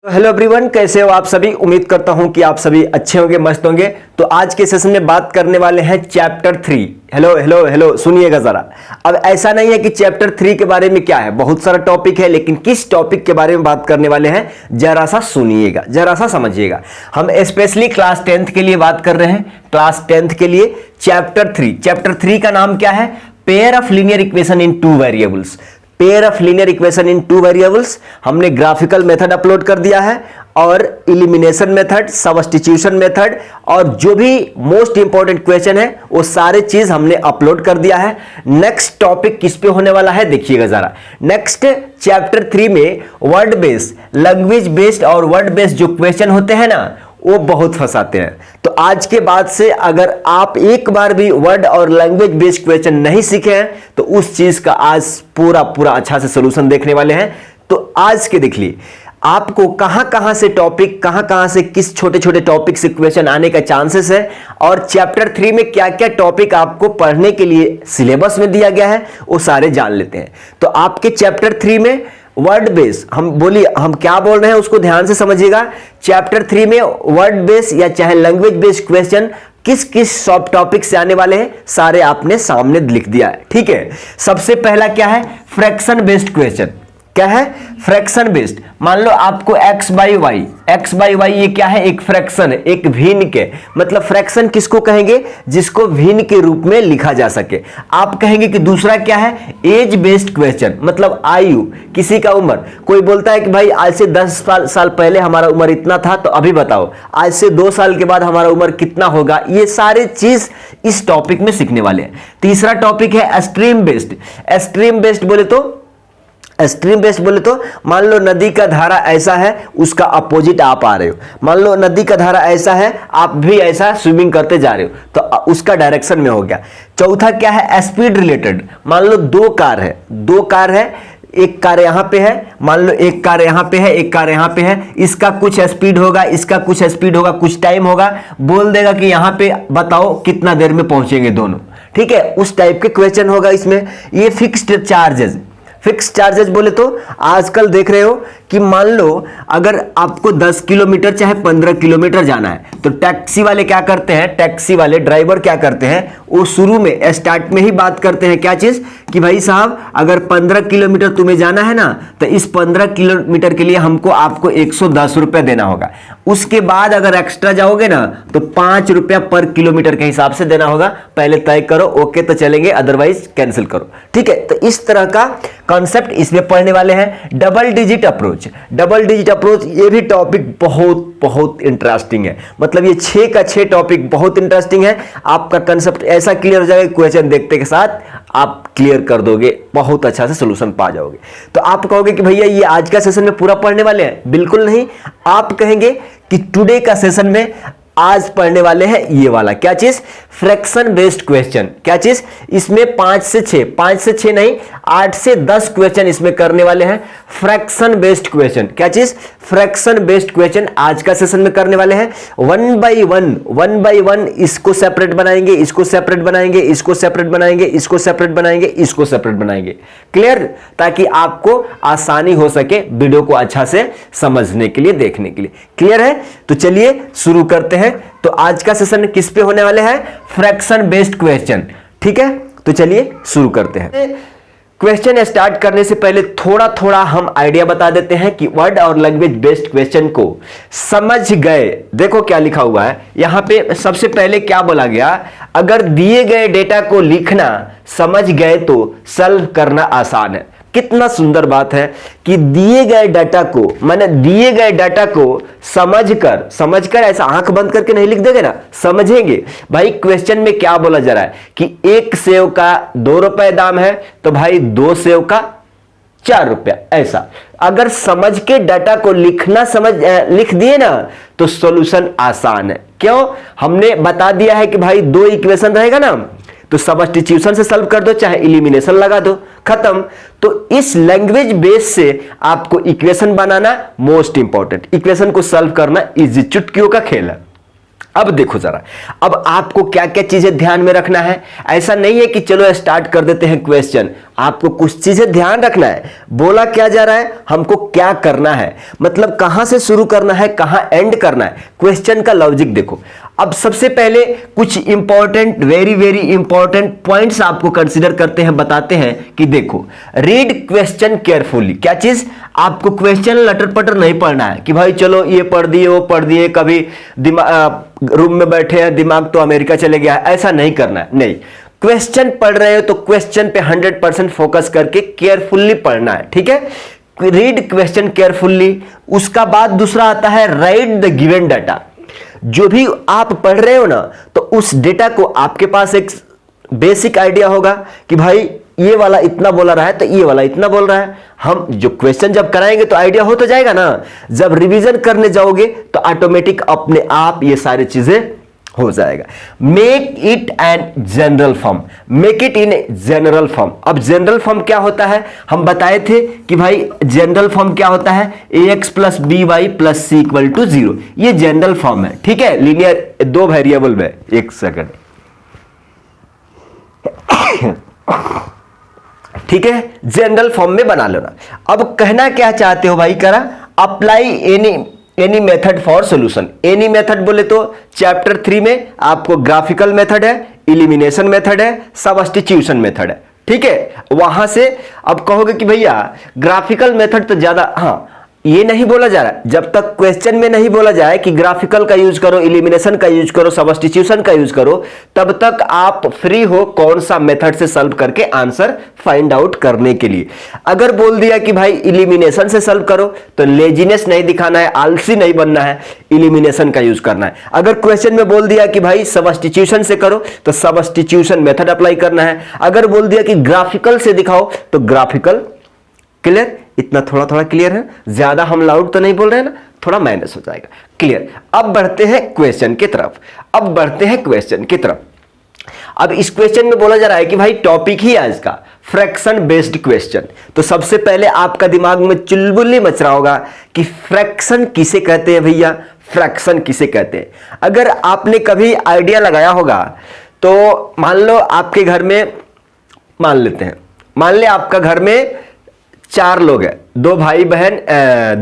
तो hello everyone, कैसे हो आप सभी। उम्मीद करता हूं कि आप सभी अच्छे होंगे, मस्त होंगे। तो आज के सेशन में बात करने वाले हैं चैप्टर 3। हेलो हेलो हेलो, सुनिएगा जरा। अब ऐसा नहीं है कि चैप्टर 3 के बारे में क्या है, बहुत सारा टॉपिक है, लेकिन किस टॉपिक के बारे में बात करने वाले हैं जरा सा सुनिएगा, जरा सा समझिएगा। हम स्पेशली क्लास 10th के लिए बात कर रहे हैं। क्लास 10th के लिए चैप्टर 3। चैप्टर 3 का नाम क्या है? Pair of linear equation in two variables. Pair of linear equation in two variables. हमने ग्राफिकल मेथड अपलोड कर दिया है और इलिमिनेशन मेथड, सब्स्टिट्यूशन मेथड और जो भी मोस्ट इंपॉर्टेंट क्वेश्चन है वो सारे चीज हमने अपलोड कर दिया है। नेक्स्ट टॉपिक किस पे होने वाला है देखिएगा जरा। नेक्स्ट चैप्टर 3 में वर्ड बेस्ड, लैंग्वेज बेस्ड और वर्ड बेस्ड जो क्वेश्चन होते हैं ना, वो बहुत फंसाते हैं। तो आज के बाद से अगर आप एक बार भी वर्ड और लैंग्वेज बेस्ड क्वेश्चन नहीं सीखे हैं तो उस चीज का आज पूरा अच्छा से सॉल्यूशन देखने वाले हैं। तो आज के देख लिए आपको कहां से टॉपिक, कहां से किस छोटे छोटे टॉपिक से क्वेश्चन आने का चांसेस है और चैप्टर 3 में क्या क्या टॉपिक आपको पढ़ने के लिए सिलेबस में दिया गया है वो सारे जान लेते हैं। तो आपके चैप्टर 3 में वर्ड बेस, हम क्या बोल रहे हैं उसको ध्यान से समझिएगा। चैप्टर 3 में वर्ड बेस या चाहे लैंग्वेज बेस्ड क्वेश्चन किस किस सब टॉपिक से आने वाले हैं सारे आपने सामने लिख दिया है, ठीक है। सबसे पहला क्या है? Fraction based question. क्या है? Fraction based. मान लो आपको x बाई वाई ये क्या है? एक फ्रैक्शन है, एक भिन्न के। मतलब फ्रैक्शन किसको कहेंगे? जिसको भिन्न के रूप में लिखा जा सके। आप कहेंगे कि दूसरा क्या है? Age based question. मतलब आयु, किसी का उम्र। कोई बोलता है कि भाई आज से 10 साल पहले हमारा उम्र इतना था, तो अभी बताओ आज से 2 साल के बाद हमारा उम्र कितना होगा। ये सारे चीज इस टॉपिक में सीखने वाले हैं। तीसरा टॉपिक है स्ट्रीम बेस्ड। स्ट्रीम बेस्ड बोले तो मान लो नदी का धारा ऐसा है, उसका अपोजिट आप आ रहे हो। मान लो नदी का धारा ऐसा है, आप भी ऐसा स्विमिंग करते जा रहे हो, तो उसका डायरेक्शन में हो गया। चौथा क्या है? Speed related. मान लो दो कार है, एक कार यहां पे है, मान लो एक कार यहां पे है, एक कार यहां पे है। इसका कुछ स्पीड होगा, इसका कुछ स्पीड होगा, कुछ टाइम होगा, बोल देगा कि यहां पे बताओ कितना देर में पहुंचेंगे दोनों, ठीक है। उस टाइप के क्वेश्चन होगा इसमें। ये फिक्स्ड चार्जेस बोले तो आजकल देख रहे हो कि मान लो अगर आपको 10 किलोमीटर चाहे 15 किलोमीटर जाना है, तो टैक्सी वाले क्या करते हैं, टैक्सी वाले ड्राइवर क्या करते हैं, वो शुरू में स्टार्ट में ही बात करते हैं क्या चीज कि भाई साहब अगर 15 किलोमीटर तुम्हें जाना है ना, तो इस 15 किलोमीटर के लिए आपको 110 रुपया देना होगा। उसके बाद अगर एक्स्ट्रा जाओगे ना तो 5 रुपया पर किलोमीटर के हिसाब से देना होगा। पहले तय करो, ओके तो चलेंगे, अदरवाइज कैंसिल करो, ठीक है। तो इस तरह का कॉन्सेप्ट इसमें पढ़ने वाले हैं। डबल डिजिट अप्रोच, ये भी टॉपिक बहुत इंटरेस्टिंग है। मतलब ये 6 का 6 टॉपिक बहुत इंटरेस्टिंग है। आपका कंसेप्ट ऐसा क्लियर हो जाएगा, क्वेश्चन देखते के साथ आप क्लियर कर दोगे, बहुत अच्छा से सॉल्यूशन पा जाओगे। तो आप कहोगे कि भैया ये आज का सेशन में पूरा पढ़ने वाले हैं, बिल्कुल नहीं। आप कहेंगे कि टुडे का सेशन में आज पढ़ने वाले हैं ये वाला क्या चीज? Fraction based question. क्या चीज? इसमें 5 से 6 नहीं, 8 से 10 क्वेश्चन इसमें करने वाले हैं। Fraction based question. क्या चीज? फ्रैक्शन बेस्ड क्वेश्चन आज का सेशन में करने वाले हैं। वन बाई वन इसको सेपरेट बनाएंगे, इसको सेपरेट बनाएंगे, इसको सेपरेट बनाएंगे, इसको सेपरेट बनाएंगे, इसको सेपरेट बनाएंगे। क्लियर? ताकि आपको आसानी हो सके वीडियो को अच्छा से समझने के लिए, देखने के लिए। क्लियर है? तो चलिए शुरू करते हैं। तो आज का सेशन किस पे होने वाले हैं? फ्रैक्शन बेस्ड क्वेश्चन, ठीक है। तो चलिए शुरू करते हैं। क्वेश्चन स्टार्ट करने से पहले थोड़ा हम आइडिया बता देते हैं कि वर्ड और लैंग्वेज बेस्ड क्वेश्चन को समझ गए। देखो क्या लिखा हुआ है यहां पे। सबसे पहले क्या बोला गया? अगर दिए गए डेटा को लिखना समझ गए तो सॉल्व करना आसान है। कितना सुंदर बात है कि दिए गए डाटा को समझकर ऐसा आंख बंद करके नहीं लिख देंगे ना, समझेंगे। भाई क्वेश्चन में क्या बोला जा रहा है कि एक सेव का 2 रुपए दाम है, तो भाई 2 सेव का 4 रुपया। ऐसा अगर समझ के डाटा को लिख दिए ना तो सॉल्यूशन आसान है। क्यों? हमने बता दिया है कि भाई 2 इक्वेशन रहेगा ना, तो सब्स्टिट्यूशन से सॉल्व कर दो, चाहे इलिमिनेशन लगा दो, खत्म। तो इस लैंग्वेज बेस से आपको इक्वेशन बनाना मोस्ट इंपॉर्टेंट, इक्वेशन को सॉल्व करना इजी, चुटकियों का खेल है। अब देखो जरा, अब आपको क्या क्या चीजें ध्यान में रखना है। ऐसा नहीं है कि चलो स्टार्ट कर देते हैं क्वेश्चन, आपको कुछ चीजें ध्यान रखना है। बोला क्या जा रहा है, हमको क्या करना है, मतलब कहां से शुरू करना है, कहां एंड करना है, क्वेश्चन का लॉजिक देखो। अब सबसे पहले कुछ important, very very important points आपको कंसीडर करते हैं, बताते हैं कि देखो, रीड क्वेश्चन केयरफुली। क्या चीज, आपको क्वेश्चन लटर पटर नहीं पढ़ना है कि भाई चलो ये पढ़ दिए वो पढ़ दिए, कभी दिमाग रूम में बैठे हैं दिमाग तो अमेरिका चले गया, ऐसा नहीं करना है। नहीं, क्वेश्चन पढ़ रहे हो तो क्वेश्चन पे 100% फोकस करके केयरफुल्ली पढ़ना है, ठीक है। Read question carefully. उसका बाद दूसरा आता है राइट द गिवन डाटा। जो भी आप पढ़ रहे हो ना, तो उस डेटा को आपके पास एक बेसिक आइडिया होगा कि भाई ये वाला इतना बोला रहा है तो ये वाला इतना बोल रहा है। हम जो क्वेश्चन जब कराएंगे तो आइडिया हो तो जाएगा ना, जब रिवीजन करने जाओगे तो ऑटोमेटिक अपने आप ये सारी चीजें हो जाएगा। Make it an general form, make it in general form. अब जनरल फॉर्म क्या होता है, हम बताए थे कि भाई जनरल फॉर्म क्या होता है, ax plus B Y plus C equal to 0, ये जनरल फॉर्म है, ठीक है। लीनियर दो वेरिएबल में, एक सेकंड, ठीक है, जनरल फॉर्म में बना लेना। अब कहना क्या चाहते हो भाई, करा apply any method for solution. Any method बोले तो चैप्टर 3 में आपको ग्राफिकल मेथड है, इलिमिनेशन मेथड है, सब्स्टिट्यूशन मेथड है, ठीक है। वहां से अब कहोगे कि भैया ग्राफिकल मेथड तो ज्यादा, हाँ ये नहीं बोला जा रहा है, जब तक क्वेश्चन में नहीं बोला जाए कि ग्राफिकल का यूज करो, इलिमिनेशन का यूज करो, सब्स्टिट्यूशन का यूज करो, तब तक आप फ्री हो कौन सा मेथड से सॉल्व करके आंसर फाइंड आउट करने के लिए। अगर बोल दिया कि भाई इलिमिनेशन से सॉल्व करो तो लेजीनेस नहीं दिखाना है, आलसी नहीं बनना है, इलिमिनेशन का यूज करना है। अगर क्वेश्चन में बोल दिया कि भाई सब्स्टिट्यूशन से करो तो सब्स्टिट्यूशन मेथड अप्लाई करना है। अगर बोल दिया कि ग्राफिकल से दिखाओ तो ग्राफिकल। क्लियर, इतना थोड़ा थोड़ा क्लियर है, ज्यादा हम लाउड तो नहीं बोल रहे हैं ना, थोड़ा माइनस हो जाएगा। क्लियर। अब बढ़ते हैं क्वेश्चन की तरफ, अब बढ़ते हैं क्वेश्चन की तरफ। अब इस क्वेश्चन में बोला जा रहा है कि भाई टॉपिक ही है इसका फ्रैक्शन बेस्ड क्वेश्चन। तो सबसे पहले आपका दिमाग में चुलबुली मच रहा होगा कि फ्रैक्शन किसे कहते हैं भैया, फ्रैक्शन किसे कहते हैं। अगर आपने कभी आइडिया लगाया होगा तो मान लो आपके घर में, मान लेते हैं, मान ले आपका घर में 4 लोग हैं, 2 भाई बहन,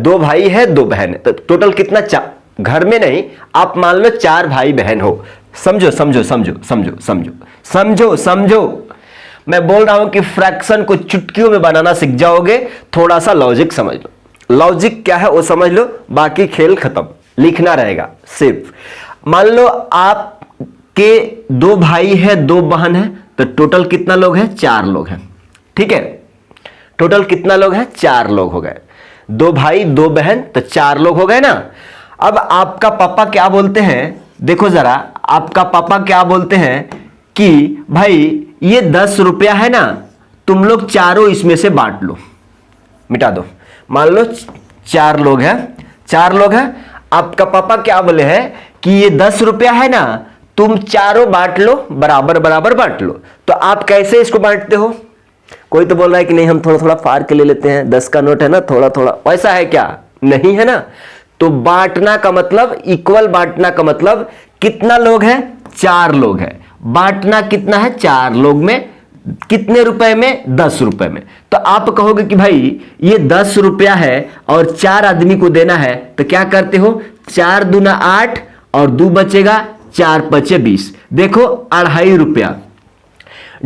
2 भाई है 2 बहन है, तो टोटल कितना, 4, घर में नहीं, आप मान लो 4 भाई बहन हो। समझो समझो समझो समझो समझो समझो समझो, मैं बोल रहा हूं कि फ्रैक्शन को चुटकियों में बनाना सीख जाओगे, थोड़ा सा लॉजिक समझ लो। लॉजिक क्या है वो समझ लो, बाकी खेल खत्म, लिखना रहेगा सिर्फ। मान लो आपके 2 भाई है 2 बहन है, तो टोटल कितना लोग हैं, 4 लोग हैं, ठीक है। टोटल कितना लोग हैं, 4 लोग हो गए, 2 भाई 2 बहन, तो 4 लोग हो गए ना। अब आपका पापा क्या बोलते हैं, देखो जरा, आपका पापा क्या बोलते हैं कि भाई ये 10 रुपया है ना, तुम लोग चारों इसमें से बांट लो, मिटा दो। मान लो 4 लोग हैं, 4 लोग हैं, आपका पापा क्या बोले हैं कि ये 10 रुपया है ना, तुम चारों बांट लो, बराबर बराबर बांट लो। तो आप कैसे इसको बांटते हो, कोई तो बोल रहा है कि नहीं हम थोड़ा थोड़ा फाड़ के ले लेते हैं, 10 का नोट है ना, थोड़ा थोड़ा, वैसा है क्या, नहीं है ना। तो बांटना का मतलब, इक्वल बांटना का मतलब कितना लोग हैं, 4 लोग हैं, बांटना कितना है, 4 लोग में, कितने रुपए में, 10 रुपए में। तो आप कहोगे कि भाई ये 10 रुपया है और 4 आदमी को देना है, तो क्या करते हो, 4 दूना 8 और 2 बचेगा, 4 पचे 20, देखो 2.5 रुपया,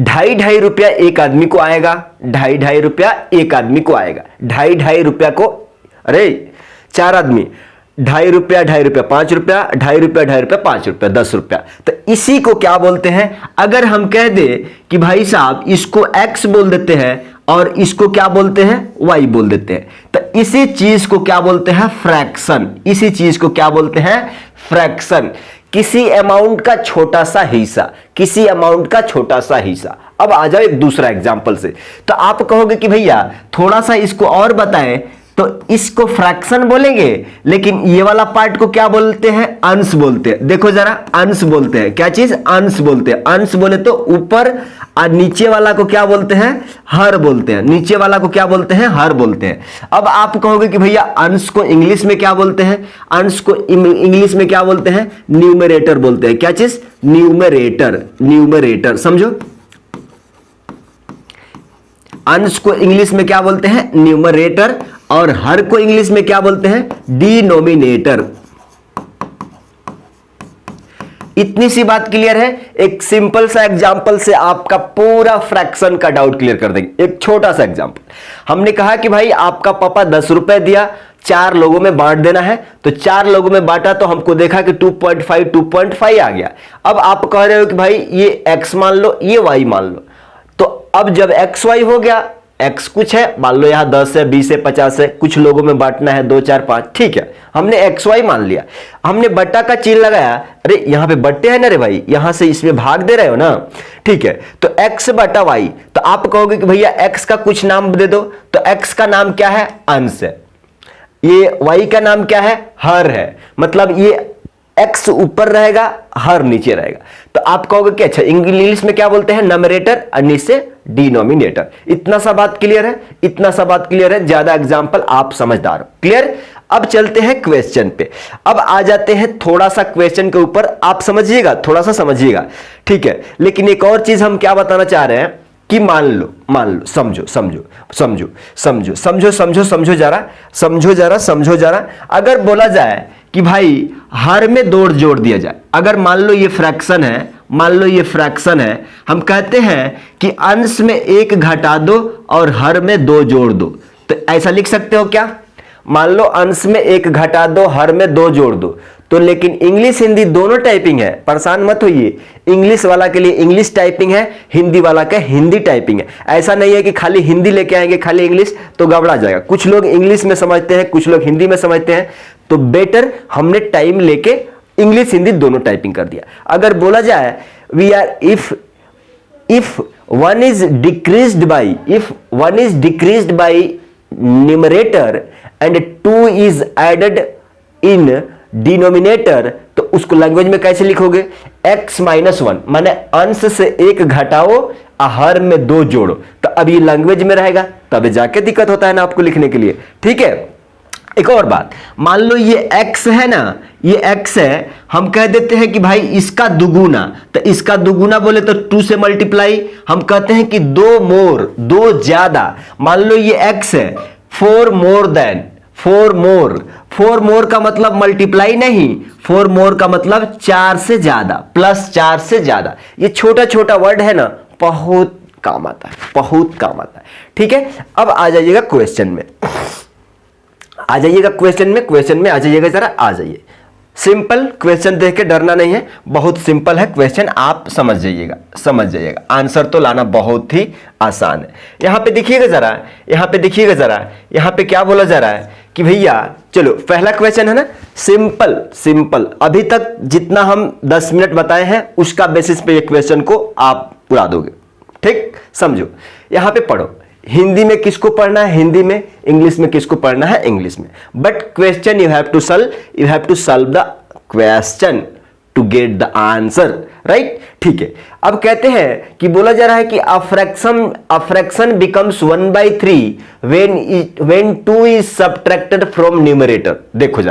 2.5 रुपया एक आदमी को आएगा, 2.5 रुपया एक आदमी को आएगा, 2.5 रुपया को, अरे 4 आदमी, 2.5 रुपया 2.5 रुपया 5 रुपया, 2.5 रुपया 2.5 रुपया 5 रुपया 10 रुपया। तो इसी को क्या बोलते हैं, अगर हम कह दे कि भाई साहब इसको x बोल देते हैं और इसको क्या बोलते हैं, y बोल देते हैं, तो इसी चीज को क्या बोलते हैं, फ्रैक्शन। इसी चीज को क्या बोलते हैं, फ्रैक्शन। किसी अमाउंट का छोटा सा हिस्सा, किसी अमाउंट का छोटा सा हिस्सा। अब आ जाओ एक दूसरा एग्जांपल से, तो आप कहोगे कि भैया थोड़ा सा इसको और बताएं, तो इसको फ्रैक्शन बोलेंगे, लेकिन ये वाला पार्ट को क्या बोलते हैं, अंश बोलते हैं। देखो जरा, अंश बोलते हैं, क्या चीज, अंश बोलते हैं। अंश बोले तो ऊपर, और नीचे वाला को क्या बोलते हैं, हर बोलते हैं। नीचे वाला को क्या बोलते हैं, हर बोलते हैं। अब आप कहोगे कि भैया अंश को इंग्लिश में क्या बोलते हैं, अंश को इंग्लिश में क्या बोलते हैं, न्यूमरेटर बोलते हैं। क्या चीज, न्यूमरेटर, न्यूमरेटर, समझो। अंश को इंग्लिश में क्या बोलते हैं? न्यूमरेटर, और हर को इंग्लिश में क्या बोलते हैं? डिनोमिनेटर। इतनी सी बात क्लियर है। एक सिंपल सा एग्जांपल से आपका पूरा फ्रैक्शन का डाउट क्लियर कर देंगे। एक छोटा सा एग्जांपल, हमने कहा कि भाई आपका पापा 10 रुपए दिया, 4 लोगों में बांट देना है, तो 4 लोगों में बांटा तो हमको देखा कि 2.5 आ गया। अब आप कह रहे हो कि भाई ये x मान लो, ये y मान लो, तो अब जब x y हो गया, x कुछ है, मान लो यहां 10 है, 20 है, 50 है, कुछ लोगों में बांटना है 2 4 5, ठीक है, हमने x y मान लिया। हमने बट्टा का चिन्ह लगाया, अरे यहां पे बट्टे हैं ना रे भाई, यहां से इसमें भाग दे रहे हो ना, ठीक है, तो x बटा y, तो आप कहोगे कि भैया x का कुछ नाम दे दो, तो x का नाम क्या है? अंश है। ये y का नाम क्या है? हर है। मतलब ये x ऊपर रहेगा, हर नीचे रहेगा। तो आप कहोगे कि अच्छा इंग्लिश में क्या बोलते हैं? नमरेटर, और नीचे डिनोमिनेटर। इतना सा बात क्लियर है, इतना सा बात क्लियर है। ज्यादा एग्जांपल आप समझदार हो, क्लियर। अब चलते हैं क्वेश्चन पे। अब आ जाते हैं थोड़ा सा क्वेश्चन के ऊपर, आप समझिएगा, थोड़ा सा समझिएगा, ठीक है। लेकिन एक और चीज हम क्या बताना चाह रहे हैं कि मान लो, समझो समझो समझो समझो समझो समझो समझो जरा। अगर बोला जाए कि भाई हर में 2 जोड़ दिया जाए, अगर मान लो ये फ्रैक्शन है, हम कहते हैं कि अंश में 1 घटा दो और हर में 2 जोड़ दो, तो ऐसा लिख सकते हो क्या? मान लो अंश में 1 घटा दो, हर में 2 जोड़ दो, तो लेकिन इंग्लिश हिंदी दोनों टाइपिंग है, परेशान मत होइए। इंग्लिश वाला के लिए इंग्लिश टाइपिंग है, हिंदी वाला का हिंदी टाइपिंग है। ऐसा नहीं है कि खाली हिंदी लेके आएंगे, खाली इंग्लिश, तो गड़बड़ा जाएगा। कुछ लोग इंग्लिश में समझते हैं, कुछ लोग हिंदी में समझते हैं, तो बेटर हमने टाइम लेके इंग्लिश हिंदी दोनों टाइपिंग कर दिया। अगर बोला जाए we are if one is decreased by numerator and 2 is added in denominator, तो उसको लैंग्वेज में कैसे लिखोगे? x - 1, माने अंश से 1 घटाओ, हर में 2 जोड़ो। तो अब ये लैंग्वेज में रहेगा, तब जाके दिक्कत होता है ना आपको लिखने के लिए, ठीक है। एक और बात, मान लो ये x है ना, ये x है, हम कह देते हैं कि भाई इसका दुगुना, तो इसका दुगुना बोले तो 2 से मल्टीप्लाई, हम कहते हैं कि 2 ज्यादा। मान लो ये x है, 4 मोर का मतलब मल्टीप्लाई नहीं, 4 मोर का मतलब 4 से ज्यादा, प्लस 4 से ज्यादा। ये छोटा छोटा वर्ड है ना, बहुत काम आता है, ठीक है। अब आ जाइएगा क्वेश्चन में, क्वेश्चन में आ जाइएगा जरा, आ जाइए। सिंपल क्वेश्चन देख के डरना नहीं है, बहुत सिंपल है क्वेश्चन, आप समझ जाइएगा। आंसर तो लाना बहुत ही आसान है। यहां पे देखिएगा जरा, यहां पे क्या बोला जा रहा है कि भैया चलो पहला क्वेश्चन है ना, सिंपल। अभी तक जितना हम 10 मिनट बताए हैं उसका बेसिस पे ये क्वेश्चन को आप उड़ा दोगे, ठीक। समझो, यहां पे पढ़ो, हिंदी में किसको पढ़ना है हिंदी में, इंग्लिश में किसको पढ़ना है इंग्लिश में, but question you have to solve the question to get the answer, right, ठीक है। अब कहते हैं कि बोला जा रहा है कि अ fraction becomes 1/3 when 2 is subtracted from numerator. देखो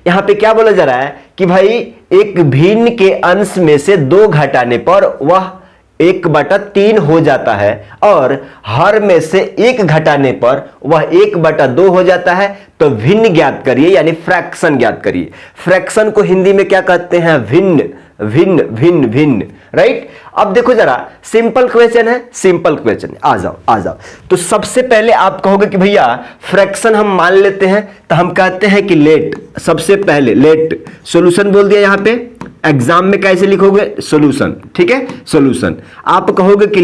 यहां पे क्या बोला जा रहा है कि भाई एक भिन्न के अंश में से 2 घटाने पर वह 1/3 हो जाता है, और हर में से 1 घटाने पर वह 1/2 हो जाता है। तो भिन्न ज्ञात करिए, यानी फ्रैक्शन ज्ञात करिए। फ्रैक्शन को हिंदी में क्या कहते हैं? भिन्न, राइट। अब देखो जरा, सिंपल क्वेश्चन है, आ जाओ। तो सबसे पहले आप कहोगे कि भैया फ्रैक्शन हम मान लेते हैं, तो हम कहते हैं कि सबसे पहले लेट सॉल्यूशन बोल दिया। यहां पे एग्जाम में कैसे लिखोगे? सॉल्यूशन, ठीक है, सॉल्यूशन। आप कहोगे कि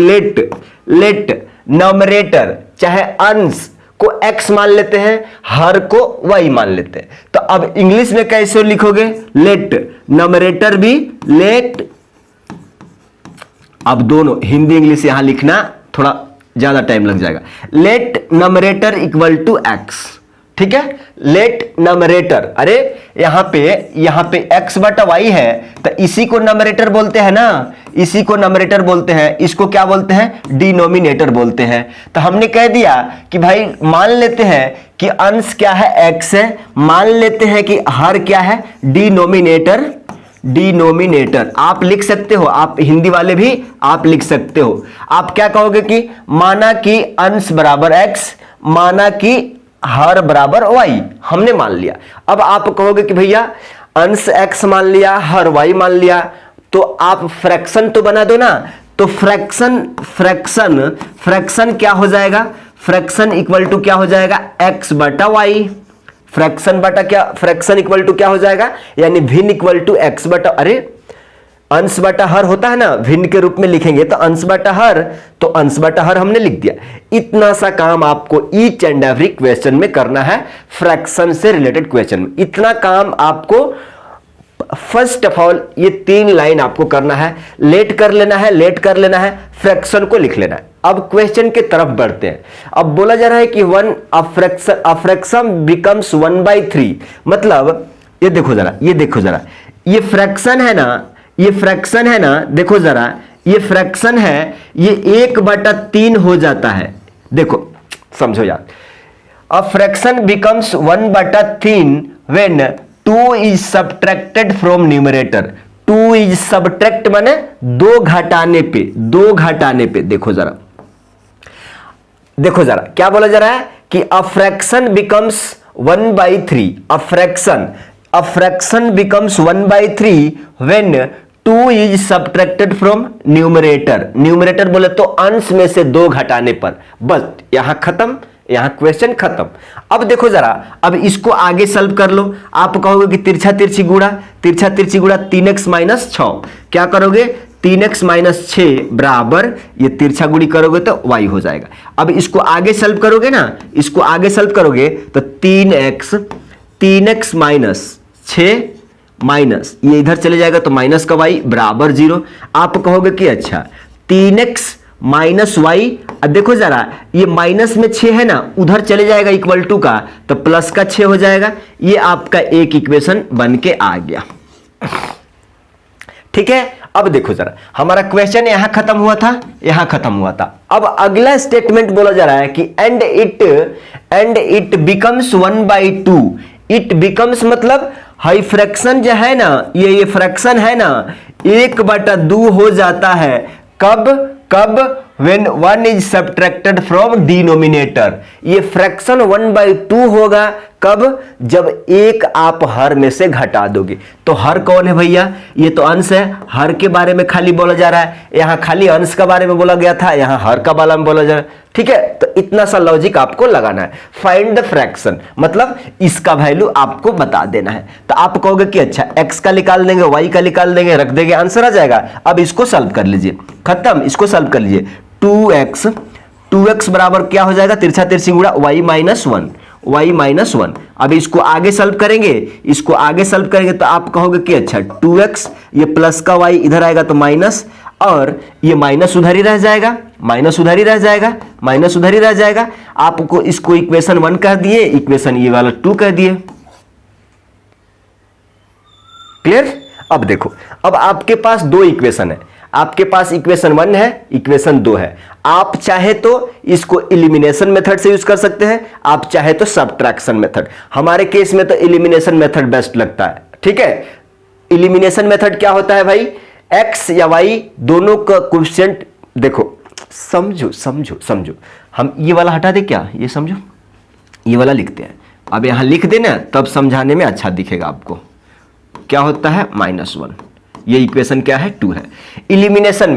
लेट नॉमरेटर, चाहे अंश को x मान लेते हैं, हर को y मान लेते हैं। तो अब इंग्लिश में कैसे लिखोगे? लेट नॉमरेटर भी लेट, अब दोनों हिंदी इंग्लिश यहां लिखना थोड़ा ज्यादा टाइम लग जाएगा। लेट नॉमरेटर इक्वल टू x, ठीक है। लेट नॉमरेटर, अरे यहां पे x बटा y है, तो इसी को नॉमरेटर बोलते हैं ना, इसी को नॉमरेटर बोलते हैं, इसको क्या बोलते हैं? डिनोमिनेटर बोलते हैं। तो हमने कह दिया कि भाई मान लेते हैं कि अंश क्या है? x है, मान लेते हैं कि हर क्या है? Denominator denominator. आप लिख सकते हो, आप हिंदी वाले भी आप लिख सकते हो। आप क्या कहोगे कि माना कि अंश बराबर x, माना कि हर बराबर y, हमने मान लिया। अब आप कहोगे कि भैया अंश x मान लिया, हर y मान लिया, तो आप फ्रैक्शन तो बना दो ना। तो फ्रैक्शन क्या हो जाएगा, फ्रैक्शन इक्वल टू क्या हो जाएगा, x बटा y। फ्रैक्शन इक्वल टू क्या हो जाएगा, यानी भिन्न इक्वल टू x बटा, अरे अंश बटा हर होता है ना, भिन्न के रूप में लिखेंगे तो अंश बटा हर, तो अंश बटा हर हमने लिख दिया। इतना सा काम आपको ईच एंड एवरी क्वेश्चन में करना है, फ्रैक्शन से रिलेटेड क्वेश्चन में इतना काम आपको। फर्स्ट ऑफ ऑल ये 3 लाइन आपको करना है, लेट कर लेना है, फ्रैक्शन को लिख लेना है। अब क्वेश्चन के तरफ बढ़ते हैं। अब बोला जा रहा है कि फ्रैक्शन बिकम्स 1/3, मतलब ये देखो जरा, ये फ्रैक्शन है ना, देखो जरा, ये फ्रैक्शन है, ये 1/3 हो जाता है। देखो समझो यार, अ fraction becomes 1/3 when 2 is subtracted from numerator. 2 is subtract माने 2 घटाने पे। देखो जरा क्या बोला जा रहा है कि अ fraction becomes 1/3, a fraction becomes 1/3 when 2 is subtracted from numerator बोले तो अंश में से 2 घटाने पर। बस यहां खत्म, यहां क्वेश्चन खत्म। अब देखो जरा, अब इसको आगे सॉल्व कर लो। आप कहोगे कि तिरछा तिरछी गुणा 3x - 6, क्या करोगे, 3x - 6 बराबर, ये तिरछा गुणी करोगे तो y हो जाएगा। अब इसको आगे सॉल्व करोगे ना, तो 3x - 6 माइनस, ये इधर चले जाएगा तो माइनस का y बराबर 0। आप कहोगे कि अच्छा 3x - y, देखो जरा ये माइनस में 6 है ना, उधर चले जाएगा इक्वल टू का, तो प्लस का 6 हो जाएगा। ये आपका एक इक्वेशन बन के आ गया। ठीक है, अब देखो जरा, हमारा क्वेश्चन यहां खत्म हुआ था। अब अगला स्टेटमेंट बोला जा रहा है कि and it becomes 1/2। It becomes मतलब हाई फ्रैक्शन जो है ना, ये फ्रैक्शन है ना, 1/2 हो जाता है। कब when 1 is subtracted from denominator। ये फ्रैक्शन 1/2 होगा कब, जब 1 आप हर में से घटा दोगे। तो हर कौन है भैया, ये तो अंश है। हर के बारे में खाली बोला जा रहा है, यहां खाली अंश का बारे में बोला गया था, यहां हर का बारे में बोला जा रहा है। ठीक है, तो इतना सा लॉजिक आपको लगाना है। फाइंड द फ्रैक्शन मतलब इसका वैल्यू आपको बता देना है। तो आप कहोगे कि अच्छा x का निकाल देंगे, y का निकाल देंगे, रख देंगे, आंसर आ जाएगा। अब इसको सॉल्व कर लीजिए, खत्म, इसको सॉल्व कर लीजिए। 2x बराबर क्या हो जाएगा, तिरछा तिरछी गुणा y - 1। अब इसको आगे सॉल्व करेंगे, तो आप कहोगे कि अच्छा 2x, ये प्लस का y इधर आएगा तो माइनस, और ये माइनस उधर ही रह जाएगा, आपको इसको इक्वेशन 1 कह दिए, इक्वेशन ये वाला 2 कह दिए। क्लियर। अब देखो, अब आपके पास 2 इक्वेशन है, आपके पास इक्वेशन 1 है, इक्वेशन 2 है। आप चाहे तो इसको एलिमिनेशन मेथड से यूज कर सकते हैं, आप चाहे तो सब्ट्रैक्शन मेथड। हमारे केस में तो एलिमिनेशन मेथड बेस्ट लगता है। ठीक है, एलिमिनेशन मेथड क्या होता है भाई, x या y दोनों का कोएफिशिएंट, देखो समझो, हम ये वाला हटा दे, क्या ये समझो, ये वाला लिखते हैं। अब यहां लिख देना, तब समझाने में अच्छा दिखेगा आपको। क्या होता है -1, ये इक्वेशन क्या है, 2 है। इलिमिनेशन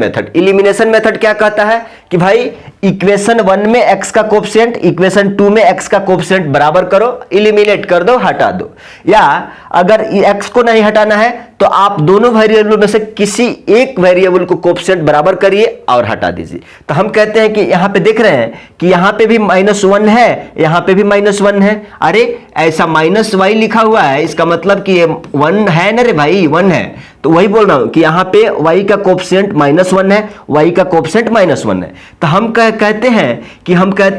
मेथड क्या कहता है कि भाई इक्वेशन 1 में x का कोएफिशिएंट, इक्वेशन 2 में x का कोएफिशिएंट बराबर करो, इलिमिनेट कर दो, हटा दो। या अगर x को नहीं हटाना है तो आप दोनों वेरिएबल में से किसी एक वेरिएबल को कोएफिशिएंट बराबर करिए और हटा दीजिए। तो हम कहते हैं कि यहां पे देख रहे हैं कि यहां पे भी -1 है, यहां पे भी -1 है। अरे ऐसा -y लिखा हुआ है, इसका मतलब कि ये 1 है ना रे भाई, 1 है। तो वही बोल रहा हूं कि यहां पे y का कोएफिशिएंट -1 है, y का कोएफिशिएंट -1 है। तो हम कहते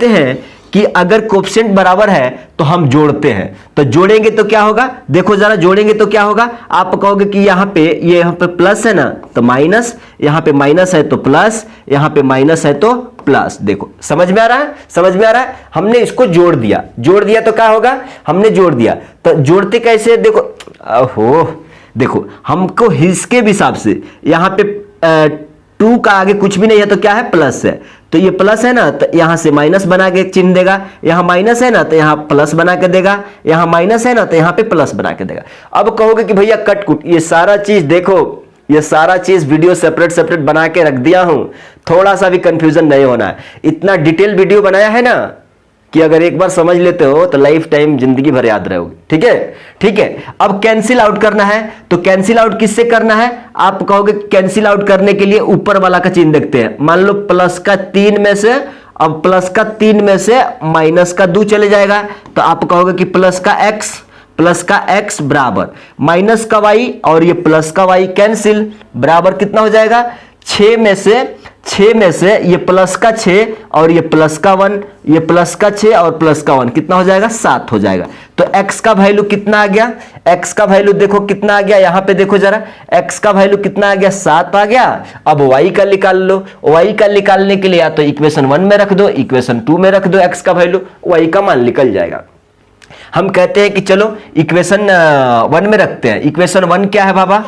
हैं कि अगर कोएफिशिएंट बराबर है तो हम जोड़ते हैं। तो जोड़ेंगे तो क्या होगा, देखो जरा, जोड़ेंगे तो क्या होगा, आप कहोगे कि यहाँ पे प्लस है ना तो माइनस, यहाँ पे माइनस है तो प्लस, यहाँ पे माइनस है तो प्लस। देखो समझ में आ रहा है। हमने इसको जोड़ दिया तो क्या होगा, हमने जोड़ दिया। तो जोड़ते कैसे, देखो, ओहो देखो हमको हिस्से के हिसाब से यहाँ पे 2 का आगे कुछ भी नहीं है तो क्या है, प्लस है, तो ये प्लस है ना, तो यहां से माइनस बना के चिन्ह देगा, यहां माइनस है ना तो यहां प्लस बना के देगा, यहां माइनस है ना तो यहां पे प्लस बना के देगा। अब कहोगे कि भैया कट कुट, ये सारा चीज देखो, ये सारा चीज वीडियो सेपरेट सेपरेट बना के रख दिया हूं, थोड़ा सा भी कंफ्यूजन नहीं होना है। इतना डिटेल वीडियो बनाया है ना कि अगर एक बार समझ लेते हो तो लाइफ टाइम जिंदगी भर याद रहोगे। ठीक है, ठीक है। अब कैंसिल आउट करना है, तो कैंसिल आउट किससे करना है, आप कहोगे कैंसिल आउट करने के लिए ऊपर वाला का चिन्ह देखते हैं। मान लो प्लस का 3 में से, अब प्लस का 3 में से माइनस का 2 चले जाएगा, तो आप कहोगे कि प्लस का x बराबर माइनस का y, और ये प्लस का y कैंसिल, बराबर कितना हो जाएगा, 6 में से ये प्लस का 6 और ये प्लस का 1, ये प्लस का 6 और प्लस का 1 कितना हो जाएगा, 7 हो जाएगा। तो x का वैल्यू कितना आ गया, x का वैल्यू देखो कितना आ गया, यहां पे देखो जरा, x का वैल्यू कितना आ गया, 7 आ गया। अब y का निकाल लो, y का निकालने के लिए या तो इक्वेशन 1 में रख दो, इक्वेशन 2 में रख दो, x का वैल्यू, y का मान निकल जाएगा। हम कहते हैं कि चलो इक्वेशन 1 में रखते हैं। इक्वेशन 1 क्या है बाबा,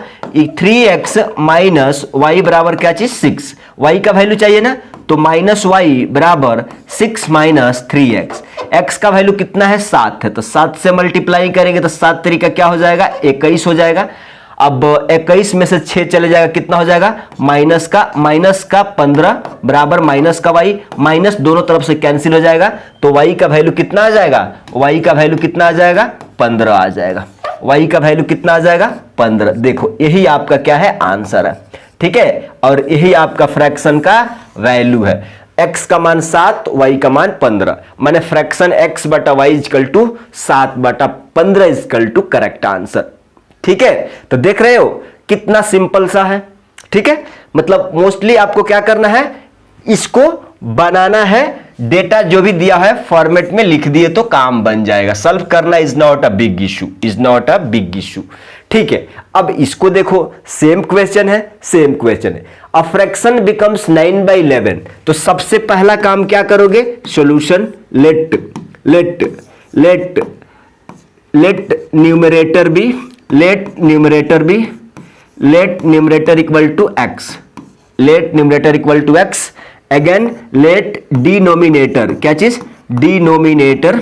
3x माइनस वाई बराबर क्या चीज, 6। y का वैल्यू चाहिए ना, तो माइनस वाई बराबर 6 माइनस 3x। x का वैल्यू कितना है, 7 है, तो 7 से मल्टीप्लाई करेंगे तो 7 तरीका क्या हो जाएगा, 21 हो जाएगा। अब 21 में से 6 चले जाएगा, कितना हो जाएगा, माइनस का 15 बराबर माइनस का y, माइनस दोनों तरफ से कैंसिल हो जाएगा, तो y का वैल्यू कितना आ जाएगा, y का वैल्यू कितना आ जाएगा, 15 आ जाएगा। y का वैल्यू कितना आ जाएगा, 15। देखो यही आपका क्या है, आंसर है। ठीक है, और यही आपका फ्रैक्शन का वैल्यू है। x का मान 7, y का मान 15, माने फ्रैक्शन x बटा y इक्वल टू 7 बटा 15 इक्वल टू करेक्ट आंसर। ठीक है, तो देख रहे हो कितना सिंपल सा है। ठीक है, मतलब मोस्टली आपको क्या करना है, इसको बनाना है, डेटा जो भी दिया है फॉर्मेट में लिख दिए तो काम बन जाएगा। सॉल्व करना is not a big issue, is not a big issue. ठीक है, अब इसको देखो, सेम क्वेश्चन है, अ फ्रैक्शन बिकम्स 9/11, तो सबसे पहला काम क्या करोगे, solution, let numerator B, let numerator equal to x, again let denominator, क्या चीज, denominator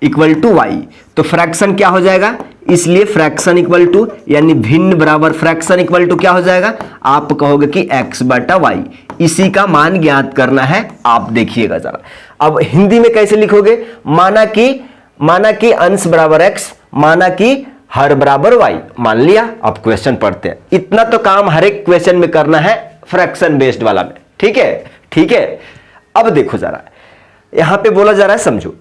इक्वल टू y। तो फ्रैक्शन क्या हो जाएगा, इसलिए फ्रैक्शन इक्वल टू यानी भिन्न बराबर फ्रैक्शन इक्वल टू क्या हो जाएगा, आप कहोगे कि x बटा y, इसी का मान ज्ञात करना है। आप देखिएगा जरा, अब हिंदी में कैसे लिखोगे, माना कि अंश बराबर x, माना कि हर बराबर y, मान लिया। अब क्वेश्चन पढ़ते हैं, इतना तो काम हर एक क्वेश्चन में करना है फ्रैक्शन बेस्ड वाला में। ठीक है, ठीक है। अब देखो जरा, यहां पे बोला जा रहा है, समझो,